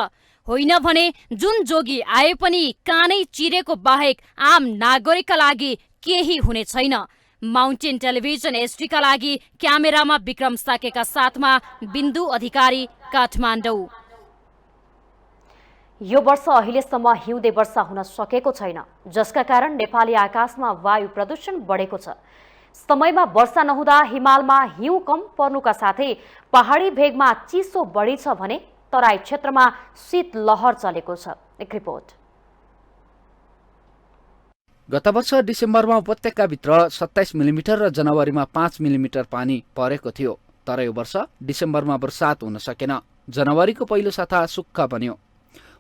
होइन भने जुन जोगी आए पनि कानै चिरेको बाहेक आम नागरिकका लागि केही हुने छैन। माउन्टेन टेलिभिजन एसडीका लागि क्यामेरामा विक्रम साकेका साथमा बिन्दु अधिकारी, काठमाडौँ। यो वर्ष अहिलेसम्म हिउँदे वर्षा हुन सकेको छैन, जसका कारण नेपाली आकाशमा वायु प्रदूषण बढेको छ। समयमा वर्षा नहुँदा हिमालमा हिउँ कम पर्नुका साथै पहाडी भेगमा चिसो बढी छ भने तराई क्षेत्रमा शीतलहर चलेको छ। एक रिपोर्ट। गत वर्ष डिसेम्बरमा उपत्यकाभित्र 27 मिलिमिटर र जनवरीमा 5 मिलिमिटर पानी परेको थियो, तर यो वर्ष डिसेम्बरमा वर्षात हुन सकेन। जनवरीको पहिलो साता सुक्खा बन्यो।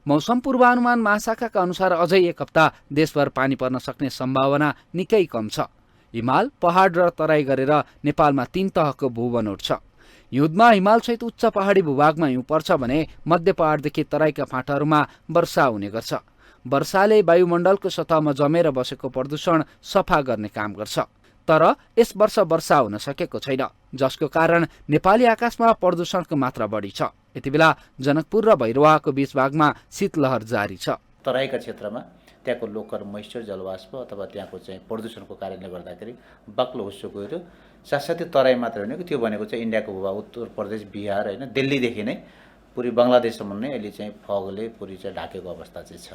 मौसम पूर्वानुमान महाशाखाका अनुसार अझै 1 हप्ता देशभर पानी पर्न सक्ने सम्भावना निकै कम छ। हिमाल, पहाड र तराई गरेर नेपालमा 3 तहको भूबनोट छ। हिउँदमा हिमालसहित उच्च पहाडी भूभागमा हिउँ पर्छ भने मध्य पहाडदेखि तराईका फाँटहरूमा वर्षा हुने गर्छ। वर्षाले वायुमण्डलको सतहमा जमेर बसेको प्रदूषण सफा गर्ने काम गर्छ, तर यस वर्ष वर्षा हुन सकेको छैन, जसको कारण नेपाली आकाशमा प्रदूषणको मात्रा बढी छ। यति बेला जनकपुर र भैरवाको बीच भागमा शीतलहर जारी छ। तराईका क्षेत्रमा त्यहाँको लोकल मोइस्चर जलवाष्प अथवा त्यहाँको चाहिँ प्रदूषणको कारणले गर्दाखेरि बाक्लो हुस्सो गयो। साथसाथै तराई मात्र होइन त्यो भनेको चाहिँ इन्डियाको भूभाग उत्तर प्रदेश बिहार होइन दिल्लीदेखि नै पुरै बङ्गलादेशसम्म नै अहिले चाहिँ फगले पुरै चाहिँ ढाकेको अवस्था चाहिँ छ।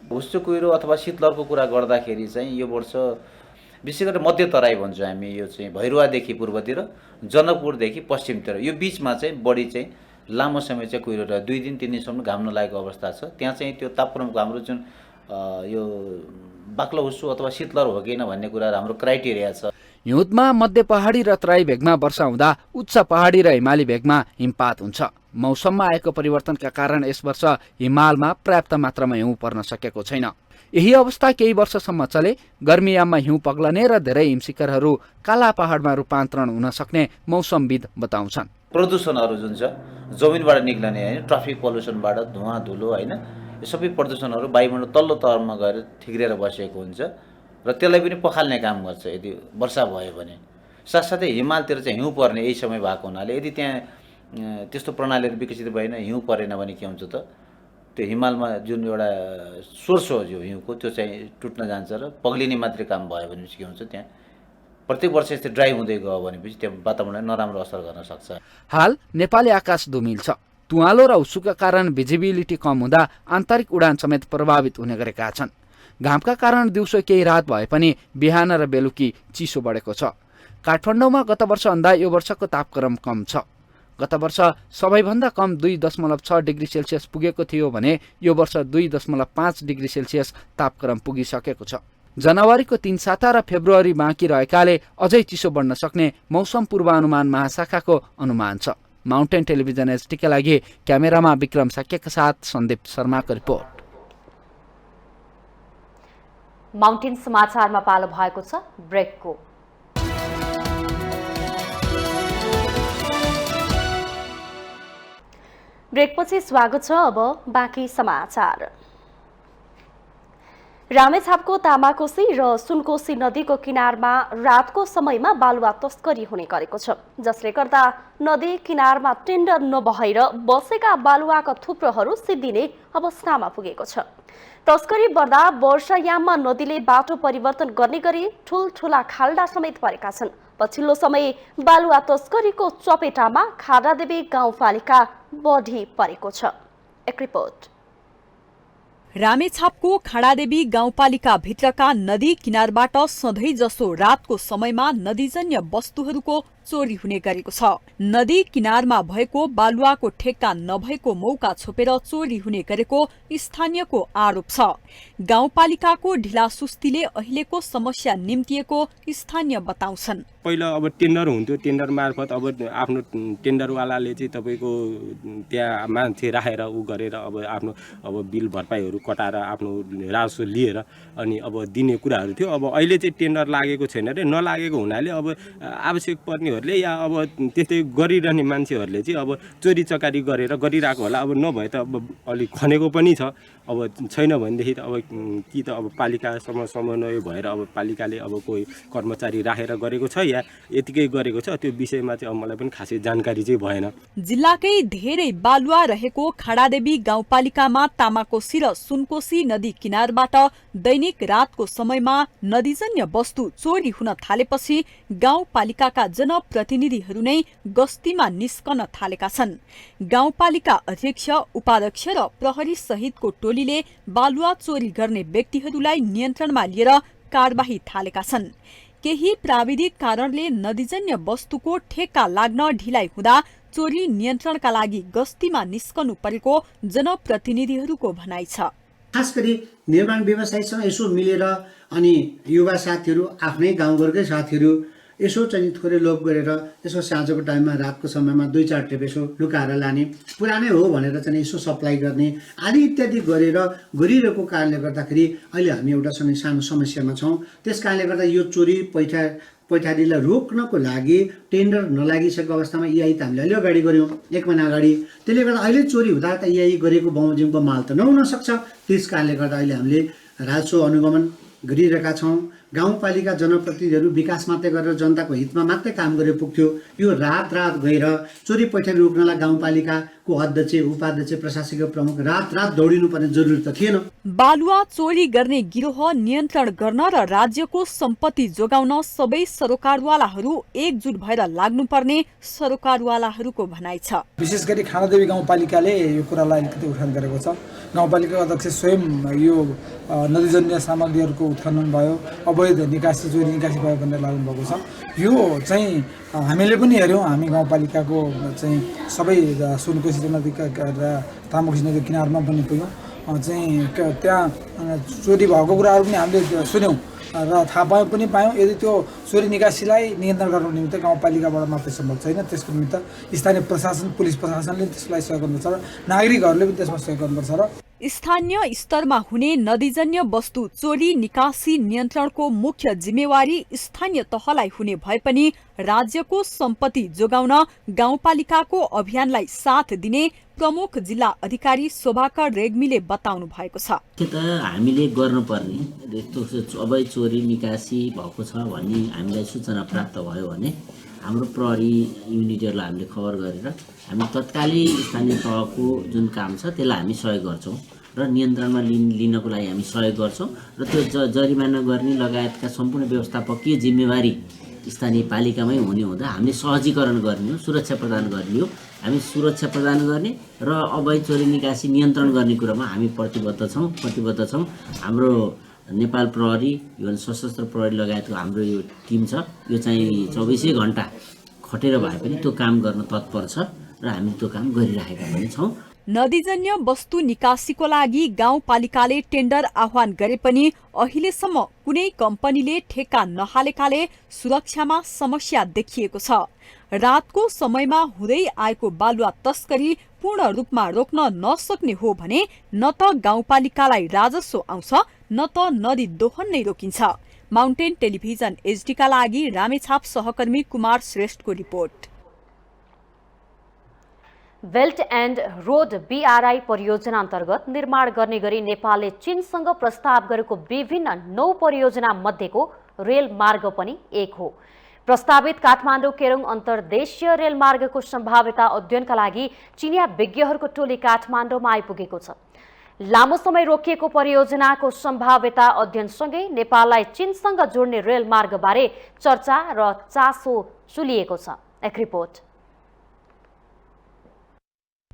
हुस्सो कुहिरो अथवा शीतलहरको कुरा गर्दाखेरि चाहिँ यो वर्ष विशेष गरेर मध्य तराई भन्छौँ हामी, यो चाहिँ भैरुवादेखि पूर्वतिर जनकपुरदेखि पश्चिमतिर यो बिचमा चाहिँ बढी चाहिँ लामो समय चाहिँ कुहिरो रह्यो। 2 दिन 3 दिनसम्म घाम नलागेको अवस्था छ। त्यहाँ चाहिँ त्यो तापक्रमको हाम्रो जुन यो बाक्लो हुस्सो अथवा शीतलहर हो कि होइन भन्ने कुरा हाम्रो क्राइटेरिया छ। हिउँदमा मध्य पहाडी र तराई भेगमा वर्षा हुँदा उच्च पहाडी र हिमाली भेगमा हिमपात हुन्छ। मौसममा आएको परिवर्तनका कारण यस वर्ष हिमालमा पर्याप्त मात्रामा हिउँ पर्न सकेको छैन। यही अवस्था केही वर्षसम्म चले गर्मीयाममा हिउँ पग्लने र धेरै हिमशिखरहरू काला पहाडमा रूपान्तरण हुन सक्ने मौसमविद बताउँछन्। प्रदूषणहरू जुन छ जमिनबाट निक्लने होइन, ट्राफिक पल्युसनबाट धुवा धुलो होइन, यो सबै प्रदूषणहरू वायुमण्डल तल्लो तहमा गएर ठिग्रिएर बसेको हुन्छ र त्यसलाई पनि पखाल्ने काम गर्छ यदि वर्षा भयो भने। साथसाथै हिमालतिर चाहिँ हिउँ पर्ने यही समय भएको हुनाले यदि त्यहाँ त्यस्तो प्रणालीहरू विकसित भएन, हिउँ परेन भने के हुन्छ त त्यो हिमालमा जुन एउटा सोर्स हो यो हिउँको त्यो चाहिँ टुट्न जान्छ र पग्लिने मात्रै काम भयो भनेपछि के हुन्छ त्यहाँ प्रत्येक वर्ष यस्तै ड्राई हुँदै गयो भनेपछि त्यो वातावरणलाई नराम्रो असर गर्न सक्छ। हाल नेपाली आकाश धुमिल छ। तुवालो र हुस्सोका कारण भिजिबिलिटी कम हुँदा आन्तरिक उडान समेत प्रभावित हुने गरेका छन्। घामका कारण दिउँसो केही रात भए पनि बिहान र बेलुकी चिसो बढेको छ। काठमाडौँमा गत वर्षभन्दा यो वर्षको तापक्रम कम छ। गत वर्ष सबैभन्दा कम 2.6 डिग्री सेल्सियस पुगेको थियो भने यो वर्ष 2.5 डिग्री सेल्सियस तापक्रम पुगिसकेको छ। जनवरीको 3 साता र फेब्रुअरी बाँकी रहेकाले अझै चिसो बढ्न सक्ने मौसम पूर्वानुमान महाशाखाको अनुमान छ। माउन्टेन टेलिभिजन एचडीका लागि क्यामेरामा विक्रम साक्यका साथ सन्दीप शर्माको रिपोर्ट। माउन्टेन समाचारमा पालो भएको छ ब्रेकको। ब्रेकपछि स्वागत छ। अब बाँकी समाचार। रामेछापको तामाकोसी र सुनकोशी नदीको किनारमा रातको समयमा बालुवा तस्करी हुने गरेको छ, जसले गर्दा नदी किनारमा टेन्डर नभएर बसेका बालुवाका थुप्रोहरू सिद्धिने अवस्थामा पुगेको छ। तस्करी बढ्दा वर्षायाममा नदीले बाटो परिवर्तन गर्ने गरी ठूलठूला खाल्डा समेत परेका छन्। पछिल्लो समय बालुवा तस्करीको चपेटामा खाडादेवी गाउँपालिका बढी परेको छ। एक रिपोर्ट। रामेछापको खाडादेवी गाउँपालिका भित्रका नदी किनारबाट सधैँ जसो रातको समयमा नदीजन्य वस्तुहरूको चोरी हुने गरेको छ। नदी किनारमा भएको बालुवाको ठेक्का नभएको मौका छोपेर चोरी हुने गरेको स्थानीयको आरोप छ। गाउँपालिकाको ढिलासुस्तीले अहिलेको समस्या निम्तिएको स्थानीय बताउँछन्। पहिला अब टेन्डर हुन्थ्यो, टेन्डर मार्फत अब आफ्नो टेन्डरवालाले चाहिँ तपाईँको त्यहाँ मान्छे राखेर ऊ गरेर अब आफ्नो अब बिल भरपाईहरू कटाएर आफ्नो राजस्व लिएर अनि अब दिने कुराहरू थियो। अब अहिले चाहिँ टेन्डर लागेको छैन रे, नलागेको हुनाले अब आवश्यक पर्नेहरूले या अब त्यस्तै गरिरहने मान्छेहरूले चाहिँ अब चोरी चकारी गरेर गरिरहेको होला। अब नभए त अब अलिक खनेको पनि छ। अब छैन भनेदेखि त अब कि त अब पालिकासँग समन्वय भएर अब पालिकाले अब कोही कर्मचारी राखेर गरेको छ या यतिकै गरेको छ, त्यो विषयमा चाहिँ अब मलाई पनि खासै जानकारी चाहिँ भएन। जिल्लाकै धेरै बालुवा रहेको खाडादेवी गाउँपालिकामा तामाकोसी र सुनकोशी नदी किनारबाट दैनिक रातको समयमा नदीजन्य वस्तु चोरी हुन थालेपछि गाउँपालिकाका जनप्रतिनिधिहरू नै गस्तीमा निस्कन थालेका छन्। गाउँपालिका अध्यक्ष, उपाध्यक्ष र प्रहरी सहितको टोलीले बालुवा चोरी गर्ने व्यक्तिहरूलाई नियन्त्रणमा लिएर कारबाही थालेका छन्। केही प्राविधिक कारणले नदीजन्य वस्तुको ठेक्का लाग्न ढिलाइ हुँदा चोरी नियन्त्रणका लागि गस्तीमा निस्कनु परेको जनप्रतिनिधिहरूको भनाइ छ। खास गरी निर्माण व्यवसायीसँग यसो मिलेर अनि युवा साथीहरू, आफ्नै गाउँघरकै साथीहरू यसो चाहिँ थोरै लोभ गरेर यसो साँझको टाइममा रातको समयमा 2-4 टेप यसो लुकाएर लाने, पुरानै हो भनेर चाहिँ यसो सप्लाई गर्ने आदि इत्यादि गरेर गरिरहेको कारणले गर्दाखेरि अहिले हामी एउटा सानो समस्यामा छौँ। त्यस कारणले गर्दा यो चोरी पैठारीलाई रोक्नको लागि टेन्डर नलागिसकेको अवस्थामा इआई त हामीले अहिले अगाडि गऱ्यौँ 1 महिना अगाडि। त्यसले गर्दा अहिले चोरी हुँदा त इआई गरेको बमोजिमको माल त नहुन सक्छ। त्यस कारणले गर्दा अहिले हामीले राजस्व अनुगमन गरिरहेका छौँ गाउँपालिका जनप्रतिनिधिहरू विकास मात्रै गरेर जनताको हितमा मात्रै काम गरे पुग्थ्यो। यो रात गएर चोरी पैठरी रोक्नलाई गाउँपालिकाको अध्यक्ष, उपाध्यक्ष, प्रशासकीय प्रमुख रात दौडिनुपर्ने जरुरी त थिएन। बालुवा चोरी गर्ने गिरोह नियन्त्रण गर्न र राज्यको सम्पत्ति जोगाउन सबै सरोकारवालाहरू एकजुट भएर लाग्नुपर्ने सरोकारवालाहरूको भनाइ छ। विशेष गरी खानादेवी गाउँपालिकाले यो कुरालाई अलिकति उत्खनन गरेको छ। गाउँपालिका अध्यक्ष स्वयं यो नदीजन्य सामग्रीहरूको उत्खनन भयो, अवैध निकासी, चोरी निकासी भयो भनेर लाग्नु भएको छ। यो चाहिँ हामीले पनि हेऱ्यौँ। हामी गाउँपालिकाको चाहिँ सबै सुनकोशी नदीका र तामाकोशी नदी किनारमा पनि पुग्यौँ। चाहिँ त्यहाँ चोरी भएको कुराहरू पनि हामीले सुन्यौँ र थाहा पायौँ। यदि त्यो चोरी निकासीलाई नियन्त्रण गर्नको निमित्त गाउँपालिकाबाट मात्रै सम्भव छैन, त्यसको निमित्त स्थानीय प्रशासन, पुलिस प्रशासनले त्यसलाई सहयोग गर्नुपर्छ र नागरिकहरूले पनि त्यसमा सहयोग गर्नुपर्छ। र स्थानीय स्तरमा हुने नदीजन्य वस्तु चोरी निकासी नियन्त्रणको मुख्य जिम्मेवारी स्थानीय तहलाई हुने भए पनि राज्यको सम्पत्ति जोगाउन गाउँपालिकाको अभियानलाई साथ दिने प्रमुख जिल्ला अधिकारी शोभाकर रेग्मीले बताउनु भएको छ। हामीले गर्नुपर्ने यस्तो अवैध चोरी निकासी भएको छ भन्ने हामीलाई सूचना प्राप्त भयो भने हाम्रो प्रहरी युनिटहरूलाई हामीले खबर गरेर हामी तत्कालै स्थानीय तहको जुन काम छ त्यसलाई हामी सहयोग गर्छौँ र नियन्त्रणमा लिनको लागि हामी सहयोग गर्छौँ र त्यो जरिमाना गर्ने लगायतका सम्पूर्ण व्यवस्थापकीय जिम्मेवारी स्थानीय पालिकामै हुने हुँदा हामीले सहजीकरण गर्ने हो, सुरक्षा प्रदान गर्ने हो। हामी सुरक्षा प्रदान गर्ने र अवैध चोरी निकासी नियन्त्रण गर्ने कुरामा हामी प्रतिबद्ध छौँ। हाम्रो नेपाल प्रहरी, यो सशस्त्र प्रहरी लगायतको हाम्रो यो टिम छ, यो चाहिँ 24 घण्टा खटेर भए पनि त्यो काम गर्न तत्पर छ र हामी त्यो काम गरिरहेका पनि छौँ। नदीजन्य वस्तु निकासीको लागि गाउँपालिकाले टेन्डर आह्वान गरे पनि अहिलेसम्म कुनै कम्पनीले ठेक्का नहालेकाले सुरक्षामा समस्या देखिएको छ। रातको समयमा हुँदै आएको बालुवा तस्करी पूर्ण रूपमा रोक्न नसक्ने हो भने न त गाउँपालिकालाई राजस्व आउँछ न त नदी दोहन नै रोकिन्छ। माउन्टेन टेलिभिजन एचडीका लागि रामेछाप सहकर्मी कुमार श्रेष्ठको रिपोर्ट। बेल्ट एन्ड रोड BRI परियोजना अन्तर्गत निर्माण गर्ने गरी नेपालले चीनसँग प्रस्ताव गरेको विभिन्न 9 परियोजना मध्येको रेल मार्ग पनि एक हो। प्रस्तावित काठमाडौँ केरुङ अन्तर्देशीय रेलमार्गको सम्भाव्यता अध्ययनका लागि चिनिया विज्ञहरूको टोली काठमाडौँमा आइपुगेको छ। लामो समय रोकिएको परियोजनाको सम्भाव्यता अध्ययनसँगै नेपाललाई चीनसँग जोड्ने रेलमार्गबारे चर्चा र चासो चुलिएको छ। एक रिपोर्ट।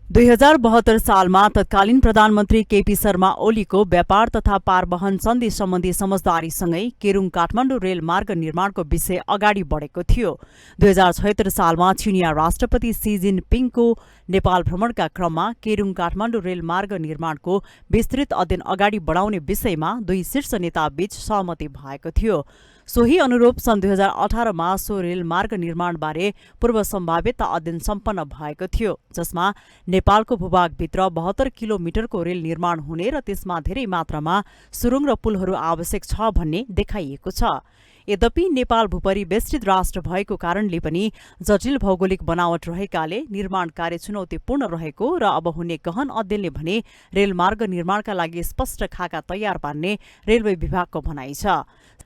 2072 सालमा तत्कालीन प्रधानमन्त्री केपी शर्मा ओलीको व्यापार तथा पारवहन सन्धि सम्बन्धी समझदारीसँगै केरुङ काठमाडौँ रेलमार्ग निर्माणको विषय अगाडि बढेको थियो। 2076 सालमा चिनिया राष्ट्रपति सी जिनपिङको नेपाल भ्रमणका क्रममा केरुङ काठमाडौँ रेलमार्ग निर्माणको विस्तृत अध्ययन अगाडि बढाउने विषयमा दुई शीर्ष नेताबीच सहमति भएको थियो। सोही अनुरूप सन् 2018 मा सो रेलमार्ग निर्माणबारे पूर्व सम्भाव्यता अध्ययन सम्पन्न भएको थियो, जसमा नेपालको भूभागभित्र 72 किलोमिटरको रेल निर्माण हुने र त्यसमा धेरै मात्रामा सुरुङ र पुलहरू आवश्यक छ भन्ने देखाइएको छ। यद्यपि नेपाल भूपरिवेष्टित राष्ट्र भएको कारणले पनि जटिल भौगोलिक बनावट रहेकाले निर्माण कार्य चुनौतीपूर्ण रहेको र अब हुने गहन अध्ययनले भने रेलमार्ग निर्माणका लागि स्पष्ट खाका तयार पार्ने रेलवे विभागको भनाइ छ।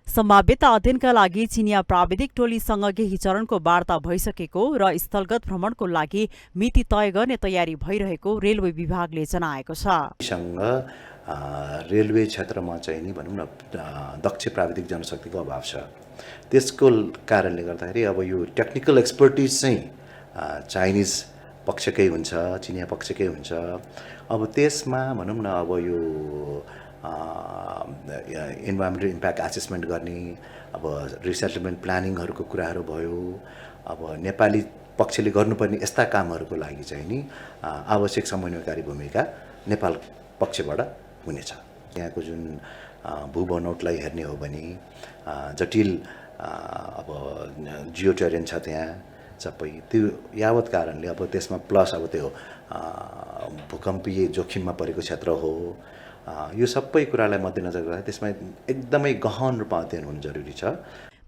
सम्भाव्यता अध्ययनका लागि चिनिया प्राविधिक टोलीसँग केही चरणको वार्ता भइसकेको र स्थलगत भ्रमणको लागि मिति तय गर्ने तयारी भइरहेको रेलवे विभागले जनाएको छ। रेलवे क्षेत्रमा चाहिँ नि भनौँ न दक्ष प्राविधिक जनशक्तिको अभाव छ। त्यसको कारणले गर्दाखेरि अब यो टेक्निकल एक्सपर्टिज चाहिँ चाइनिज पक्षकै हुन्छ, चिनिया पक्षकै हुन्छ। अब त्यसमा भनौँ न अब यो इन्भाइरोमेन्टल इम्प्याक्ट एसेसमेन्ट गर्ने, अब रिसेटलमेन्ट प्लानिङहरूको कुराहरू भयो। अब नेपाली पक्षले गर्नुपर्ने यस्ता कामहरूको लागि चाहिँ नि आवश्यक समन्वयकारी भूमिका नेपाल पक्षबाट हुनेछ। यहाँको जुन भूबनौटलाई हेर्ने हो भने जटिल अब जियो टेरेन छ त्यहाँ सबै, त्यो यावत कारणले अब त्यसमा प्लस अब त्यो भूकम्पीय जोखिममा परेको क्षेत्र हो। यो सबै कुरालाई मध्यनजर गर्दा त्यसमा एकदमै गहन रूपमा अध्ययन हुनु जरुरी छ।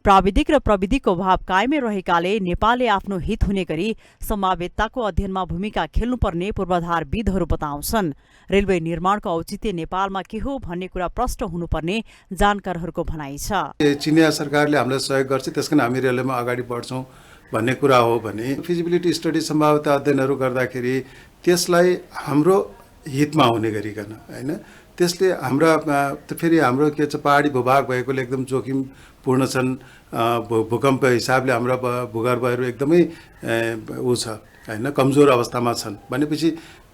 प्राविधिक र प्रविधिको अभाव कायमै रहेकाले नेपालले आफ्नो हित हुने गरी सम्भाव्यताको अध्ययनमा भूमिका खेल्नुपर्ने पूर्वाधारविदहरू बताउँछन्। रेलवे निर्माणको औचित्य नेपालमा के हो भन्ने कुरा प्रष्ट हुनुपर्ने जानकारहरूको भनाइ छ। चिनिया सरकारले हामीलाई सहयोग गर्छ, त्यसकारण हामी रेलवेमा अगाडि बढ्छौँ भन्ने कुरा हो भने फिजिबिलिटी स्टडी सम्भाव्यता अध्ययनहरू गर्दाखेरि त्यसलाई हाम्रो हितमा हुने गरिकन हैन, त्यसले हाम्रा फेरि हाम्रो के छ पहाडी भूभाग भएकोले एकदम जोखिमपूर्ण छन्, भूकम्प हिसाबले हाम्रा भूगर्भहरू एकदमै ऊ छ हैन, कमजोर अवस्थामा छन् भनेपछि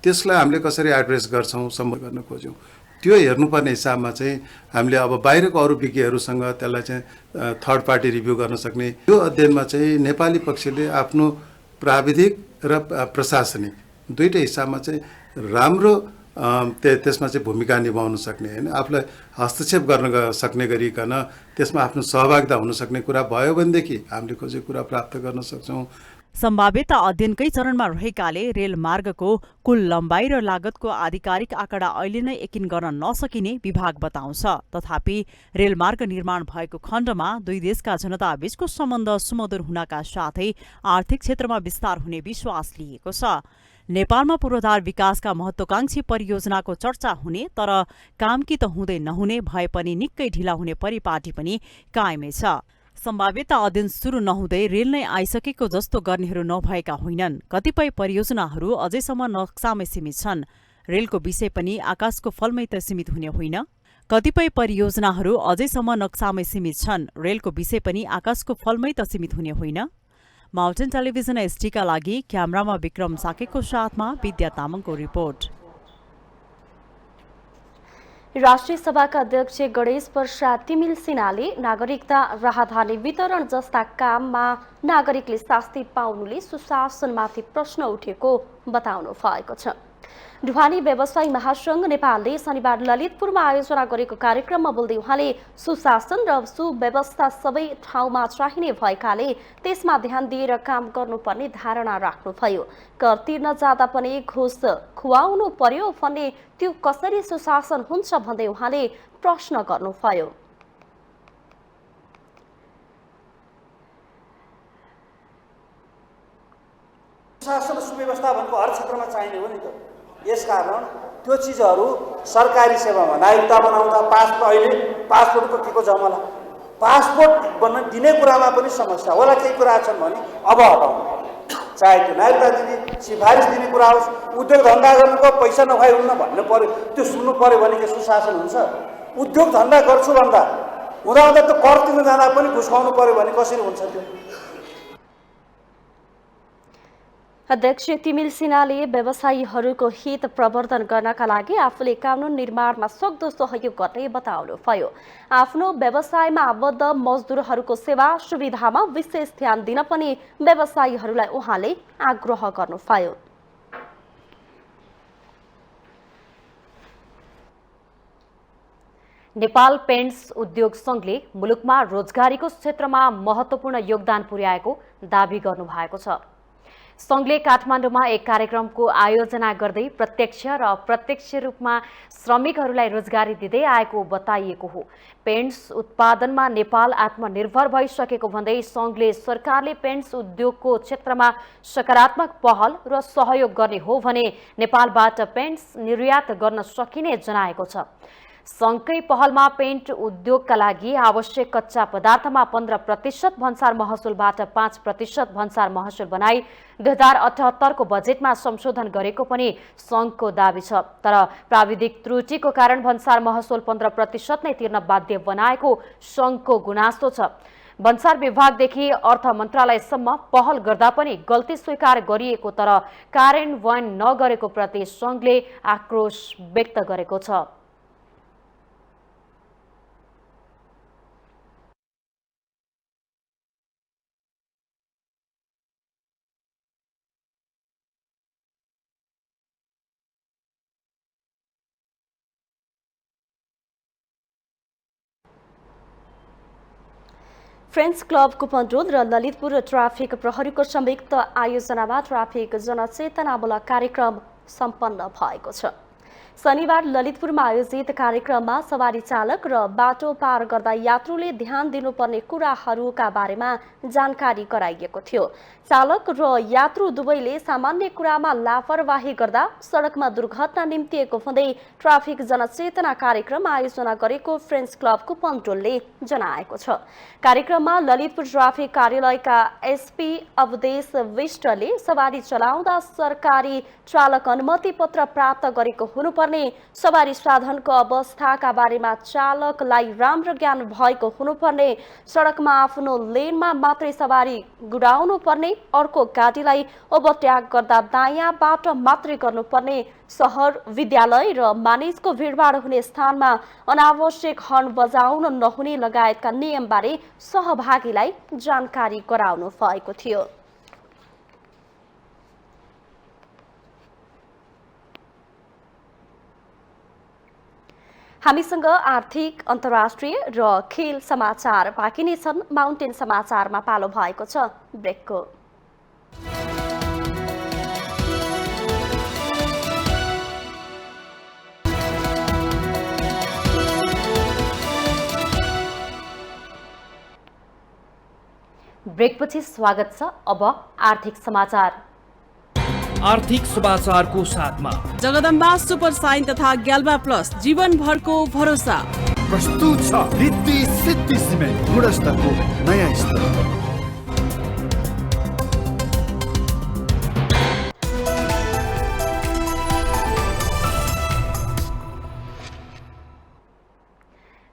त्यसलाई हामीले कसरी एड्रेस गर्छौँ, सम्बोधन गर्न खोज्यौँ, त्यो हेर्नुपर्ने हिसाबमा चाहिँ हामीले अब बाहिरको अरू विज्ञहरूसँग त्यसलाई चाहिँ थर्ड पार्टी रिभ्यू गर्न सक्ने यो अध्ययनमा चाहिँ नेपाली पक्षले आफ्नो प्राविधिक र प्रशासनिक दुईटै हिसाबमा चाहिँ राम्रो त्यसमा चाहिँ भूमिका निभाउन सक्ने हैन, आफूलाई हस्तक्षेप गर्न सक्ने गरिकन त्यसमा आफ्नो सहभागिता हुन सक्ने कुरा भयो भनेदेखि हामीले खोजेको कुरा प्राप्त गर्न सक्छौँ। सम्भाव्यता अध्ययनकै चरणमा रहेकाले रेल मार्गको कुल लम्बाइ र लागतको आधिकारिक आँकडा अहिले नै यकिन गर्न नसकिने विभाग बताउँछ। तथापि रेलमार्ग निर्माण भएको खण्डमा दुई देशका जनताबीचको सम्बन्ध सुमधुर हुनका साथै आर्थिक क्षेत्रमा विस्तार हुने विश्वास लिएको छ। नेपालमा पूर्वाधार विकासका महत्वाकांक्षी परियोजनाको चर्चा हुने तर काम कि त हुँदै नहुने भए पनि निकै ढिला हुने परिपाटी पनि कायमै छ। सम्भाव्यता अध्ययन सुरु नहुँदै रेल नै आइसकेको जस्तो गर्नेहरू नभएका होइनन्। कतिपय परियोजनाहरू अझैसम्म नक्सामै सीमित छन्। रेलको विषय पनि आकाशको फलमै त सीमित हुने होइन। कतिपय परियोजनाहरू अझैसम्म नक्सामै सीमित छन्। रेलको विषय पनि आकाशको फलमै त सीमित हुने होइन। माउन्टेन टेलिभिजन एसडीका लागि क्यामेरामा विक्रम साकेको साथमा विद्या तामाङको रिपोर्ट। राष्ट्रिय सभाका अध्यक्ष गणेश प्रसाद तिमिल सिन्हाले नागरिकता राहदानी वितरण जस्ता काममा नागरिकले शास्ति पाउनुले सुशासनमाथि प्रश्न उठेको बताउनु भएको छ। ढुवानी व्यवसायी महासंघ नेपालले शनिबार ललितपुरमा आयोजना गरेको कार्यक्रममा बोल्दै उहाँले सुशासन र सुव्यवस्था सबै ठाउँमा चाहिने भएकाले त्यसमा ध्यान दिएर काम गर्नुपर्ने धारणा राख्नुभयो। कर तिर्न जाँदा पनि घुस खुवाउनु पर्यो भन्ने त्यो कसरी सुशासन हुन्छ भन्दै उहाँले प्रश्न गर्नुभयो। सुशासन सुव्यवस्था भनेको हर क्षेत्रमा चाहिने हो नि त। यसकारण त्यो चिजहरू सरकारी सेवामा नागरिकता बनाउँदा अहिले पासपोर्टको के को झमेला, पासपोर्ट बन्न दिने कुरामा पनि समस्या होला, केही कुरा छन् भने अब हटाउनु, चाहे त्यो नागरिकता दिने सिफारिस दिने कुरा होस्, उद्योग धन्दा गर्नुको पैसा नखाइ हुन्न भन्नु पर्यो, त्यो सुन्नु पर्यो भने के सुशासन हुन्छ? उद्योग धन्दा गर्छु भन्दा हुँदा त कर तिर्न जाँदा पनि घुस खुवाउनु पर्यो भने कसरी हुन्छ त्यो? अध्यक्ष तिमिल सिन्हाले व्यवसायीहरूको हित प्रवर्धन गर्नका लागि आफूले कानुन निर्माणमा सक्दो सहयोग गर्ने बताउनुभयो। आफ्नो व्यवसायमा आबद्ध मजदुरहरूको सेवा सुविधामा विशेष ध्यान दिन पनि व्यवसायीहरूलाई उहाँले आग्रह गर्नुभयो। नेपाल पेन्ट्स उद्योग संघले मुलुकमा रोजगारीको क्षेत्रमा महत्त्वपूर्ण योगदान पुर्याएको दावी गर्नुभएको छ। संघले काठमाडौँमा एक कार्यक्रमको आयोजना गर्दै प्रत्यक्ष र अप्रत्यक्ष रूपमा श्रमिकहरूलाई रोजगारी दिँदै आएको बताइएको हो। पेन्ट्स उत्पादनमा नेपाल आत्मनिर्भर भइसकेको भन्दै संघले सरकारले पेन्ट्स उद्योगको क्षेत्रमा सकारात्मक पहल र सहयोग गर्ने हो भने नेपालबाट पेन्ट्स निर्यात गर्न सकिने जनाएको छ। संघकै पहलमा पेन्ट उद्योगका लागि आवश्यक कच्चा पदार्थमा 15% भन्सार महसुलबाट 5% भन्सार महसुल बनाई 2078 को बजेटमा संशोधन गरेको पनि संघको दावी छ। तर प्राविधिक त्रुटिको कारण भन्सार महसुल 15% नै तिर्न बाध्य बनाएको संघको गुनासो छ। भन्सार विभागदेखि अर्थ मन्त्रालयसम्म पहल गर्दा पनि गल्ती स्वीकार गरिएको तर कार्यान्वयन नगरेको प्रति संघले आक्रोश व्यक्त गरेको छ। फ्रेन्ड्स क्लब कुपनरोड र ललितपुर ट्राफिक प्रहरीको संयुक्त आयोजनामा ट्राफिक जनचेतनामूलक कार्यक्रम सम्पन्न भएको छ। शनिबार ललितपुरमा आयोजित कार्यक्रममा सवारी चालक र बाटो पार गर्दा यात्रुले ध्यान दिनुपर्ने कुराहरूका बारेमा जानकारी गराइएको थियो। चालक र यात्रु दुवैले सामान्य कुरामा लापरवाही गर्दा सडकमा दुर्घटना निम्तिएको भन्दै ट्राफिक जनचेतना कार्यक्रम आयोजना गरेको फ्रेन्ड्स क्लबको पन्टोलले जनाएको छ। कार्यक्रममा ललितपुर ट्राफिक कार्यालयका एसपी अवधेश विष्टले सवारी चलाउँदा सरकारी चालक अनुमति पत्र प्राप्त गरेको हुनुपर्ने, सवारी साधनको अवस्थाका बारेमा चालकलाई राम्रो ज्ञान भएको हुनुपर्ने, सडकमा आफ्नो लेनमा मात्रै सवारी गुडाउनु पर्ने, अर्को गाडीलाई ओभरट्याक गर्दा दायाँबाट मात्रै गर्नुपर्ने, सहर विद्यालय र मानिसको भिडभाड हुने स्थानमा अनावश्यक हर्न बजाउन नहुने लगायतका नियमबारे सहभागीलाई जानकारी गराउनु भएको थियो। हामीसँग आर्थिक, अन्तर्राष्ट्रिय र खेल समाचार बाँकी नै छन्। माउन्टेन समाचारमा पालो भएको छ ब्रेकको। ब्रेकपछि स्वागत छ। अब आर्थिक समाचार। आर्थिक समाचारको साथमा जगदम्बा सुपर साइन तथा ग्याल्बा प्लस जीवनभरको भरोसा। प्रस्तुत छ रिद्धि सिद्धि सिमेन्ट, गुणस्तरको नयाँ स्तर।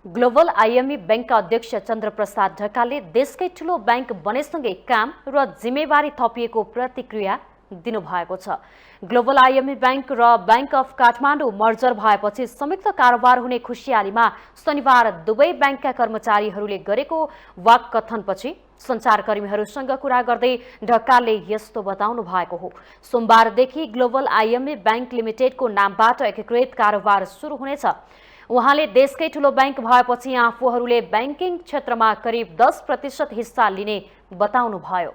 ग्लोबल आइएमई बैंकका अध्यक्ष चन्द्रप्रसाद ढकालले देशकै ठूलो बैंक बनेसँगै काम र जिम्मेवारी थपिएको प्रतिक्रिया दिनुभएको छ। ग्लोबल आइएमई बैंक र बैंक अफ काठमाडौँ मर्जर भएपछि संयुक्त कारोबार हुने खुसियालीमा शनिबार दुवै बैंकका कर्मचारीहरूले गरेको वाककथनपछि सञ्चारकर्मीहरूसँग कुरा गर्दै ढकालले यस्तो बताउनु भएको हो। सोमबारदेखि ग्लोबल आइएमई बैंक लिमिटेडको नामबाट एकीकृत कारोबार सुरु हुनेछ। उहाँले देशकै ठूलो बैंक भएपछि आफूहरूले बैंकिङ क्षेत्रमा करिब 10% हिस्सा लिने बताउनुभयो।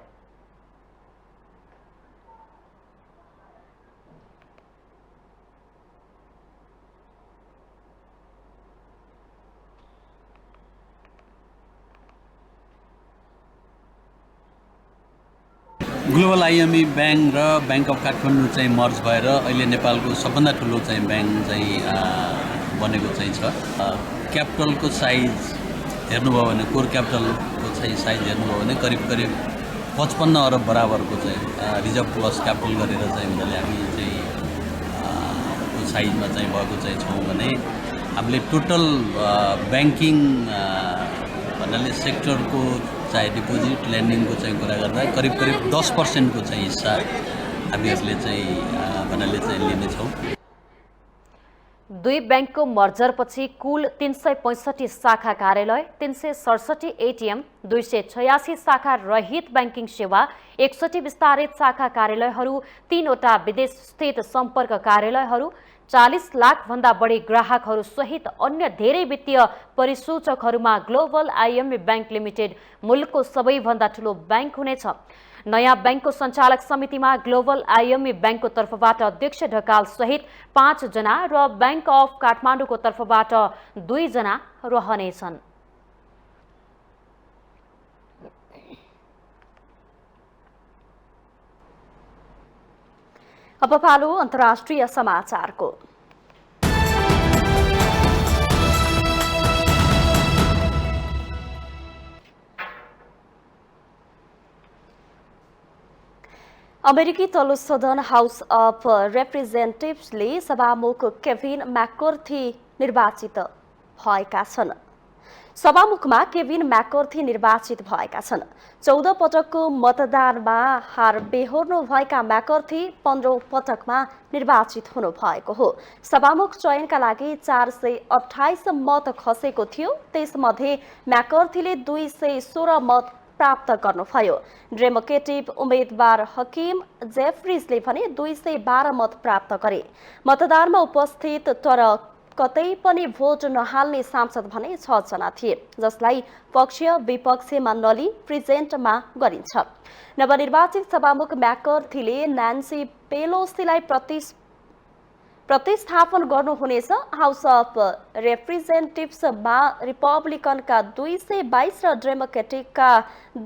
ग्लोबल आइएमई बैंक र बैंक अफ काठमाडौँ चाहिँ मर्ज भएर अहिले नेपालको सबभन्दा ठुलो चाहिँ बैंक चाहिँ बनेको चाहिँ छ। क्यापिटलको साइज हेर्नुभयो भने कोर क्यापिटलको चाहिँ साइज हेर्नुभयो भने करिब 55 अरब बराबरको चाहिँ रिजर्भ प्लस क्यापिटल गरेर चाहिँ उनीहरूले हामी चाहिँ को साइजमा चाहिँ भएको चाहिँ छौँ भने हामीले टोटल ब्याङ्किङ भन्नाले सेक्टरको चाहे डिपोजिट लेन्डिङको चाहिँ कुरा गर्दा करिब 10% को चाहिँ हिस्सा हामीहरूले चाहिँ भन्नाले चाहिँ लिनेछौँ। दुई बैंकको मर्जरपछि कुल 365 शाखा कार्यालय, 367 एटीएम, 286 शाखा रहित बैंकिङ सेवा, 61 विस्तारित शाखा कार्यालयहरू, 3वटा विदेश स्थित सम्पर्क कार्यालयहरू, 40 लाख भन्दा बढी ग्राहकहरू सहित अन्य धेरै वित्तीय परिसूचकहरूमा ग्लोबल आइएमई बैंक लिमिटेड मुलुकको सबैभन्दा ठूलो बैंक हुनेछ। नयाँ बैंकको सञ्चालक समितिमा ग्लोबल आइएमई बैंकको तर्फबाट अध्यक्ष ढकाल सहित 5 जना र बैंक अफ काठमाडौँको तर्फबाट 2 जना रहनेछन्। अब पालो अन्तर्राष्ट्रिय समाचारको। अमेरिकी तल्लो सदन हाउस अफ रिप्रेजेन्टेटिभ्सले सभामुख केभिन म्याककर्थी निर्वाचित भएका छन्। सभामुखमा केभिन म्याककर्थी निर्वाचित भएका छन्। 14 पटकको मतदानमा हार बेहोर्नु भएका म्याककर्थी 15औं पटकमा निर्वाचित हुनु भएको हो। सभामुख चयनका लागि 428 मत खसेको थियो। त्यसमध्ये म्याककर्थीले 216 मत प्राप्त गर्नुभयो। डेमोक्रेटिक उम्मेदवार हकिम जेफ्रिजले भने 212 मत प्राप्त गरे। मतदानमा उपस्थित तर कतै पनि भोट नहाल्ने सांसद भने 6 जना थिए, जसलाई पक्षीय विपक्षमा नली प्रेजेन्टमा गरिन्छ। नवनिर्वाचित सभामुख म्याककर्थीले न्यान्सी पेलोसीलाई प्रतिस्थापन गर्नुहुनेछ। हाउस अफ रिप्रेजेन्टेटिभ्समा रिपब्लिकनका 222 र डेमोक्रेटिकका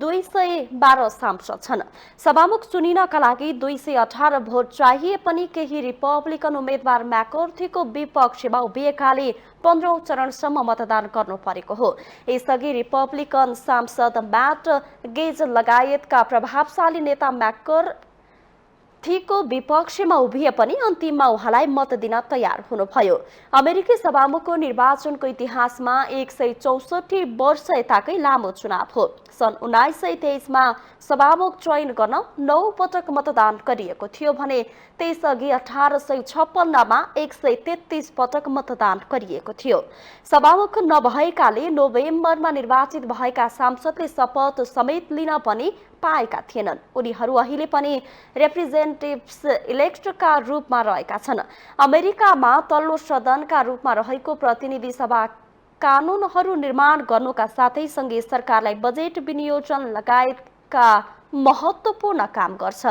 212 सांसद छन्। सभामुख चुनिनका लागि 218 भोट चाहिए पनि केही रिपब्लिकन उम्मेद्वार म्याकर्थीको विपक्षमा उभिएकाले 15औं चरणसम्म मतदान गर्नु परेको हो। यसअघि रिपब्लिकन सांसद म्याट गेज लगायतका प्रभावशाली नेता म्याकर्थीको विपक्षमा उभिए पनि अन्तिममा उहाँलाई मत दिन तयार हुनुभयो। अमेरिकी सभामुखको निर्वाचनको इतिहासमा 164 वर्ष यताकै लामो चुनाव हो। सन् 1923मा सभामुख चयन गर्न 9 पटक मतदान गरिएको थियो भने त्यसअघि 1856मा 133 पटक मतदान गरिएको थियो। सभामुख नभएकाले नोभेम्बरमा निर्वाचित भएका सांसदले शपथ समेत लिन पनि पाएका थिएनन्। उनीहरू अहिले पनि रिप्रेजेन्टेटिभ्स इलेक्टका रूपमा रहेका छन्। अमेरिकामा तल्लो सदनका रूपमा रहेको प्रतिनिधि सभा कानुनहरू निर्माण गर्नुका साथै सङ्घीय सरकारलाई बजेट विनियोजन लगायतका महत्त्वपूर्ण काम गर्छ।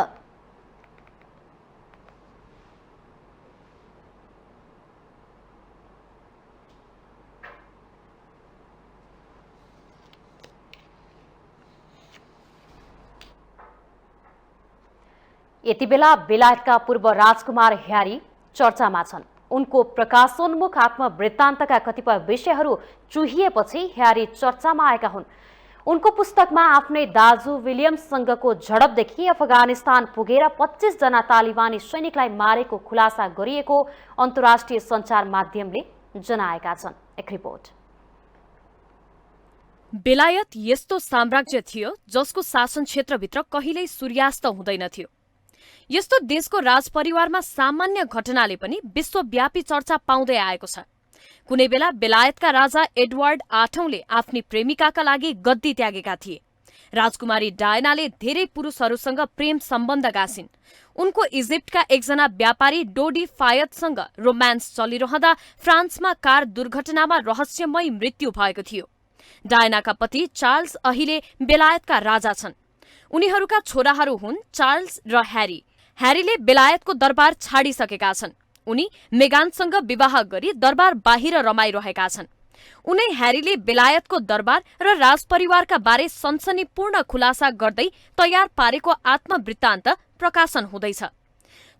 यति बेला बेलायतका पूर्व राजकुमार ह्यारी चर्चामा छन्। उनको प्रकाशोन्मुख आत्मवृत्तान्तका कतिपय विषयहरू चुहिएपछि ह्यारी चर्चामा आएका हुन्। उनको पुस्तकमा आफ्नै दाजु विलियम्ससँगको झडपदेखि अफगानिस्तान पुगेर 25 जना तालिबानी सैनिकलाई मारेको खुलासा गरिएको अन्तर्राष्ट्रिय सञ्चार माध्यमले जनाएका छन्। एक रिपोर्ट। बेलायत यस्तो साम्राज्य थियो जसको शासन क्षेत्रभित्र कहिल्यै सूर्यास्त हुँदैनथ्यो। यस्तो देशको राजपरिवारमा सामान्य घटनाले पनि विश्वव्यापी चर्चा पाउँदै आएको छ। कुनै बेला बेलायतका राजा एडवर्ड आठौंले आफ्नी प्रेमिकाका लागि गद्दी त्यागेका थिए। राजकुमारी डायनाले धेरै पुरुषहरूसँग प्रेम सम्बन्ध गाँसिन्। उनको इजिप्टका एकजना व्यापारी डोडी फायतसँग रोमान्स चलिरहँदा फ्रान्समा कार दुर्घटनामा रहस्यमय मृत्यु भएको थियो। डायनाका पति चार्ल्स अहिले बेलायतका राजा छन्। उनीहरूका छोराहरू हुन् चार्ल्स र ह्यारी। ह्यारीले बेलायतको दरबार छाडिसकेका छन्। उनी मेगानसँग विवाह गरी दरबार बाहिर रमाइरहेका छन्। उनै ह्यारीले बेलायतको दरबार र राजपरिवारका बारे सनसनीपूर्ण खुलासा गर्दै तयार पारेको आत्मवृत्तान्त प्रकाशन हुँदैछ।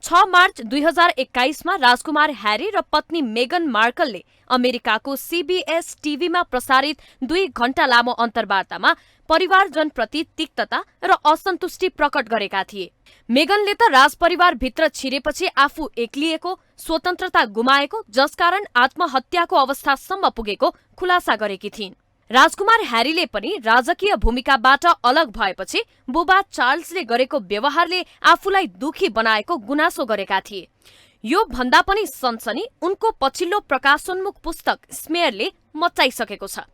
6 मार्च 2021मा राजकुमार ह्यारी र पत्नी मेगन मार्कलले अमेरिकाको CBS टिभीमा प्रसारित 2 घण्टा लामो अन्तर्वार्तामा परिवारजनप्रति तिक्तता र असन्तुष्टि प्रकट गरेका थिए। मेगनले त राजपरिवारभित्र छिरेपछि आफू एक्लिएको, स्वतन्त्रता गुमाएको, जसकारण आत्महत्याको अवस्थासम्म पुगेको खुलासा गरेकी थिइन्। राजकुमार ह्यारीले पनि राजकीय भूमिकाबाट अलग भएपछि बुबा चार्ल्सले गरेको व्यवहारले आफूलाई दुखी बनाएको गुनासो गरेका थिए। यो भन्दा पनि सनसनी उनको पछिल्लो प्रकाशोन्मुख पुस्तक स्मेयरले मचाइसकेको छ।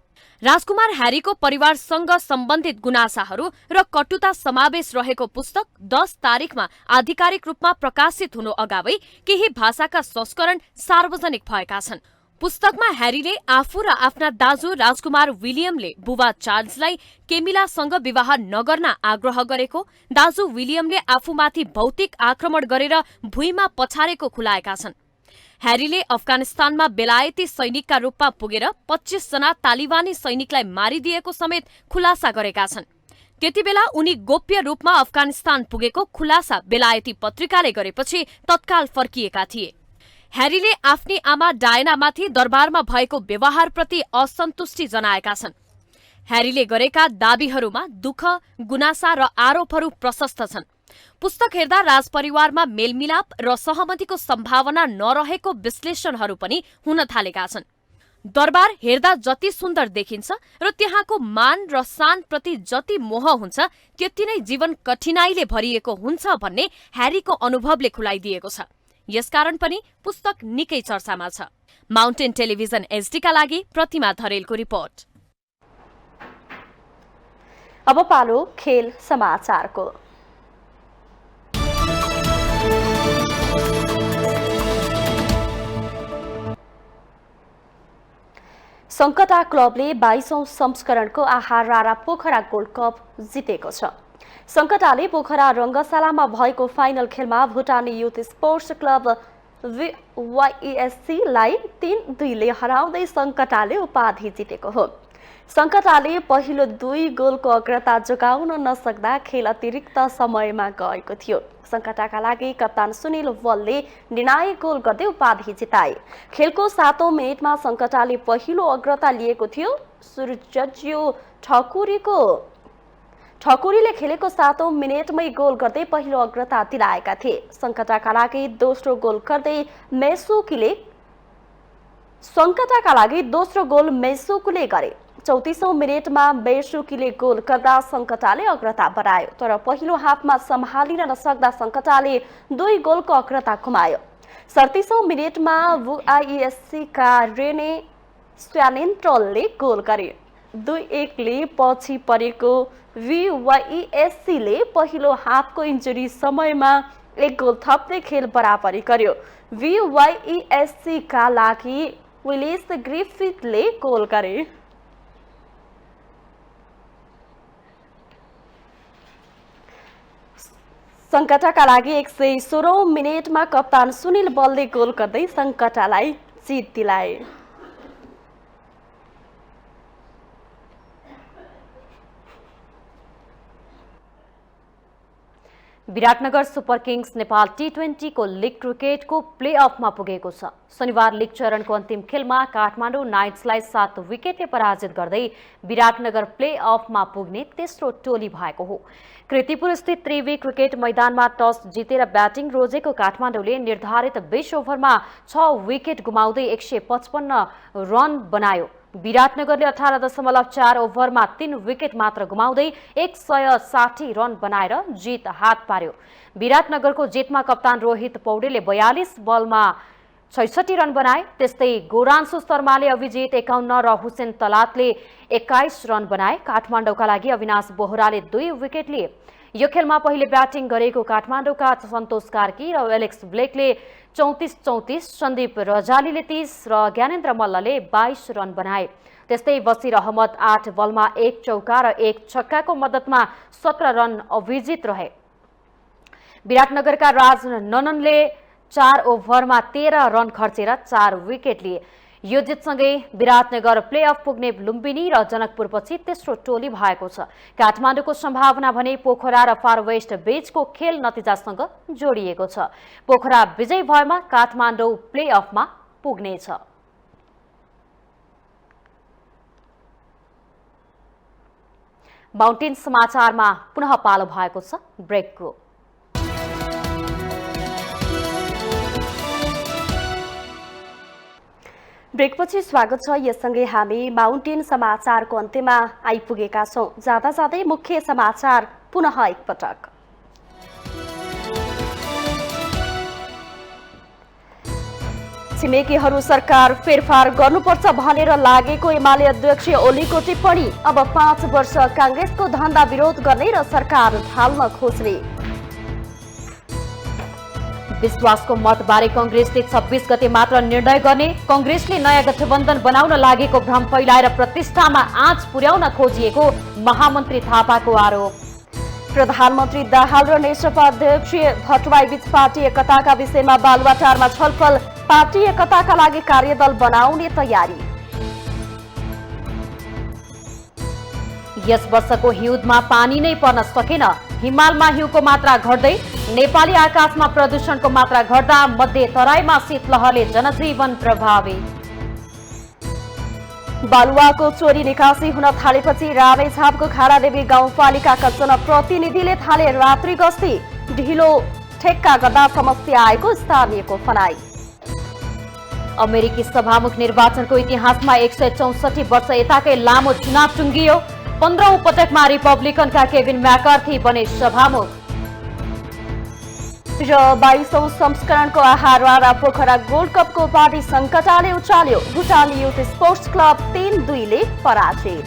राजकुमार ह्यारीको परिवारसँग सम्बन्धित गुनासाहरू र कटुता समावेश रहेको पुस्तक 10 तारिखमा आधिकारिक रूपमा प्रकाशित हुनु अगावै केही भाषाका संस्करण सार्वजनिक भएका छन्। पुस्तकमा ह्यारीले आफू र आफ्ना दाजु राजकुमार विलियमले बुबा चार्ल्सलाई केमिलासँग विवाह नगर्न आग्रह गरेको, दाजु विलियमले आफूमाथि भौतिक आक्रमण गरेर भुइँमा पछारेको खुलाएका छन्। ह्यारीले अफगानिस्तानमा बेलायती सैनिकका रूपमा पुगेर 25 जना तालिबानी सैनिकलाई मारिदिएको समेत खुलासा गरेका छन्। त्यतिबेला उनी गोप्य रूपमा अफगानिस्तान पुगेको खुलासा बेलायती पत्रिकाले गरेपछि तत्काल फर्किएका थिए। ह्यारीले आफ्नी आमा डायनामाथि दरबारमा भएको व्यवहारप्रति असन्तुष्टि जनाएका छन्। ह्यारीले गरेका दावीहरूमा दुःख, गुनासा र आरोपहरू प्रशस्त छन्। पुस्तक हेर्दा राजपरिवारमा मेलमिलाप र सहमतिको सम्भावना नरहेको विश्लेषणहरू पनि हुन थालेका छन्। दरबार हेर्दा जति सुन्दर देखिन्छ र त्यहाँको मान र शानप्रति जति मोह हुन्छ त्यति नै जीवन कठिनाइले भरिएको हुन्छ भन्ने ह्यारीको अनुभवले खुलाइदिएको छ। यसकारण पनि पुस्तक निकै चर्चामा छ। माउन्टेन टेलिभिजन एचडीका लागि प्रतिमा धरेलको रिपोर्ट। अब पालो खेल समाचारको। संकटा क्लबले 22औं संस्करणको आहार रारा पोखरा गोल्ड कप जितेको छ। संकटाले पोखरा रंगशालामा भएको फाइनल खेलमा भुटानी युथ स्पोर्ट्स क्लब YESC-लाई 3-2ले हराउँदै सङ्कटाले उपाधि जितेको हो। सङ्कटाले पहिलो 2 गोलको अग्रता जोगाउन नसक्दा खेल अतिरिक्त समयमा गएको थियो। सङ्कटाका लागि कप्तान सुनिल वलले निर्णायक गोल गर्दै उपाधि जिताए। खेलको 7औं मिनेटमा सङ्कटाले पहिलो अग्रता लिएको थियो। सूर्यज्यू ठकुरीले खेलेको 7औं मिनेटमै गोल गर्दै पहिलो अग्रता दिलाएका थिए। सङ्कटाका लागि दोस्रो गोल मेसुकुले गरे। 34औं मिनेटमा मेसुकीले गोल गर्दा सङ्कटाले अग्रता बढायो, तर पहिलो हाफमा सम्हालिन नसक्दा सङ्कटाले 2 गोलको अग्रता गुमायो। 37औं मिनेटमा YESC-का रेने स्ट्यानेन्ट्रलले गोल गरे। 2-1ले पछि परेको YESC-ले पहिलो हाफको इन्जुरी समयमा 1 गोल थप्दै खेल बराबरी गर्यो। YESC-का लागि विलिस ग्रिफिथले गोल गरे। सङ्कटाका लागि 116औं मिनेटमा कप्तान सुनिल बलले गोल गर्दै सङ्कटालाई जित दिलाए। Biratnagar super Kings Nepal T20 को लिग क्रिकेटको प्लेअफमा पुगेको छ। शनिबार लिग चरणको अन्तिम खेलमा काठमाडौँ नाइट्सलाई 7 विकेटले पराजित गर्दै विराटनगर प्लेअफमा पुग्ने तेस्रो टोली भएको हो। कृतिपुर स्थित त्रिवी क्रिकेट मैदानमा टस जितेर ब्याटिङ रोजेको काठमाडौँले निर्धारित 20 ओभरमा 6 विकेट गुमाउँदै 155 रन बनायो। विराटनगरले 18.4 ओभरमा 3 विकेट मात्र गुमाउँदै 160 रन बनाएर जित हात पार्यो। विराटनगरको जितमा कप्तान रोहित पौडेलले 42 बलमा 66 रन बनाए। त्यस्तै गोरान्सु शर्माले अभिजित 51 र हुसेन तलातले 21 रन बनाए। काठमाडौँका लागि अविनाश बोहराले 2 विकेट लिए। यो खेलमा पहिले ब्याटिङ गरेको काठमाडौँका सन्तोष कार्की र एलेक्स ब्लेकले 34-34, सन्दीप रजालीले 30 र ज्ञानेन्द्र मल्लले 22 रन बनाए। त्यस्तै बसिर अहमद 8 बलमा 1 चौका र 1 छक्काको मद्दतमा 17 रन अभिजित रहे। विराटनगरका राज नननले 4 ओभरमा 13 रन खर्चेर 4 विकेट लिए। यो जितसँगै विराटनगर प्लेअफ पुग्ने लुम्बिनी र जनकपुरपछि तेस्रो टोली भएको छ। काठमाडौँको सम्भावना भने पोखरा र फार वेस्ट बीचको खेल नतिजासँग जोडिएको छ। पोखरा विजय भएमा काठमाडौँ प्लेअफमा पुग्नेछ। माउन्टेन समाचारमा पुनः पालो भएको छ ब्रेकको। ब्रेकपछि स्वागत छ। यससँगै हामी माउन्टेन समाचारको अन्त्यमा आइपुगेका छौं। जाँदा जाँदै मुख्य समाचार पुनः एकपटक। छिमेकीहरू सरकार फेरफार गर्नुपर्छ भनेर लागेको एमाले अध्यक्ष ओलीको टिप्पणी। अब 5 वर्ष कांग्रेसको धन्दा विरोध गर्ने र सरकार ढाल्न खोज्ने। विश्वासको मतबारे कांग्रेसले 26 गते मात्र निर्णय गर्ने। कांग्रेसले नयाँ गठबन्धन बनाउन लागेको भ्रम फैलाएर प्रतिष्ठामा आँच पुर्याउन खोजिएको महामन्त्री थापाको आरोप। प्रधानमन्त्री दाहाल र नेकपा अध्यक्ष भट्टराईबीच पार्टी एकताका विषयमा बालुवाटारमा छलफल। पार्टी एकताका लागि कार्यदल बनाउने तयारी। यस वर्षको हिउँदमा पानी नै पर्न सकेन। हिमालमा हिउँको मात्रा घट्दै। नेपाली आकाशमा प्रदूषणको मात्रा घट्दा मध्य तराईमा शीतलहरले जनजीवन प्रभावित। बालुवाको चोरी निकासी हुन थालेपछि रामेछापको खाडादेवी गाउँपालिकाका जनप्रतिनिधिले थाले रात्रि गस्ती। ढिलो ठेक्का गर्दा समस्या आएको स्थानीयको भनाई। अमेरिकी सभामुख निर्वाचनको इतिहासमा 164 वर्ष यताकै लामो चुनाव टुङ्गियो। 15औं पटकमा रिपब्लिकनका केभिन म्याकार्थी बने सभामुख। र 22औं संस्करणको आहारवाडा पोखरा गोल्ड कपको उपाधि सङ्कटाले उचाल्यो। भुटान युथ स्पोर्ट्स क्लब 3-2ले पराजित।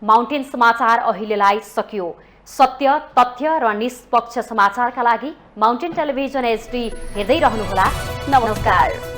माउन्टेन समाचार अहिलेलाई सकियो। सत्य, तथ्य र निष्पक्ष समाचारका लागि माउन्टेन टेलिभिजन HD हेर्दै रहनुहोला। नमस्कार।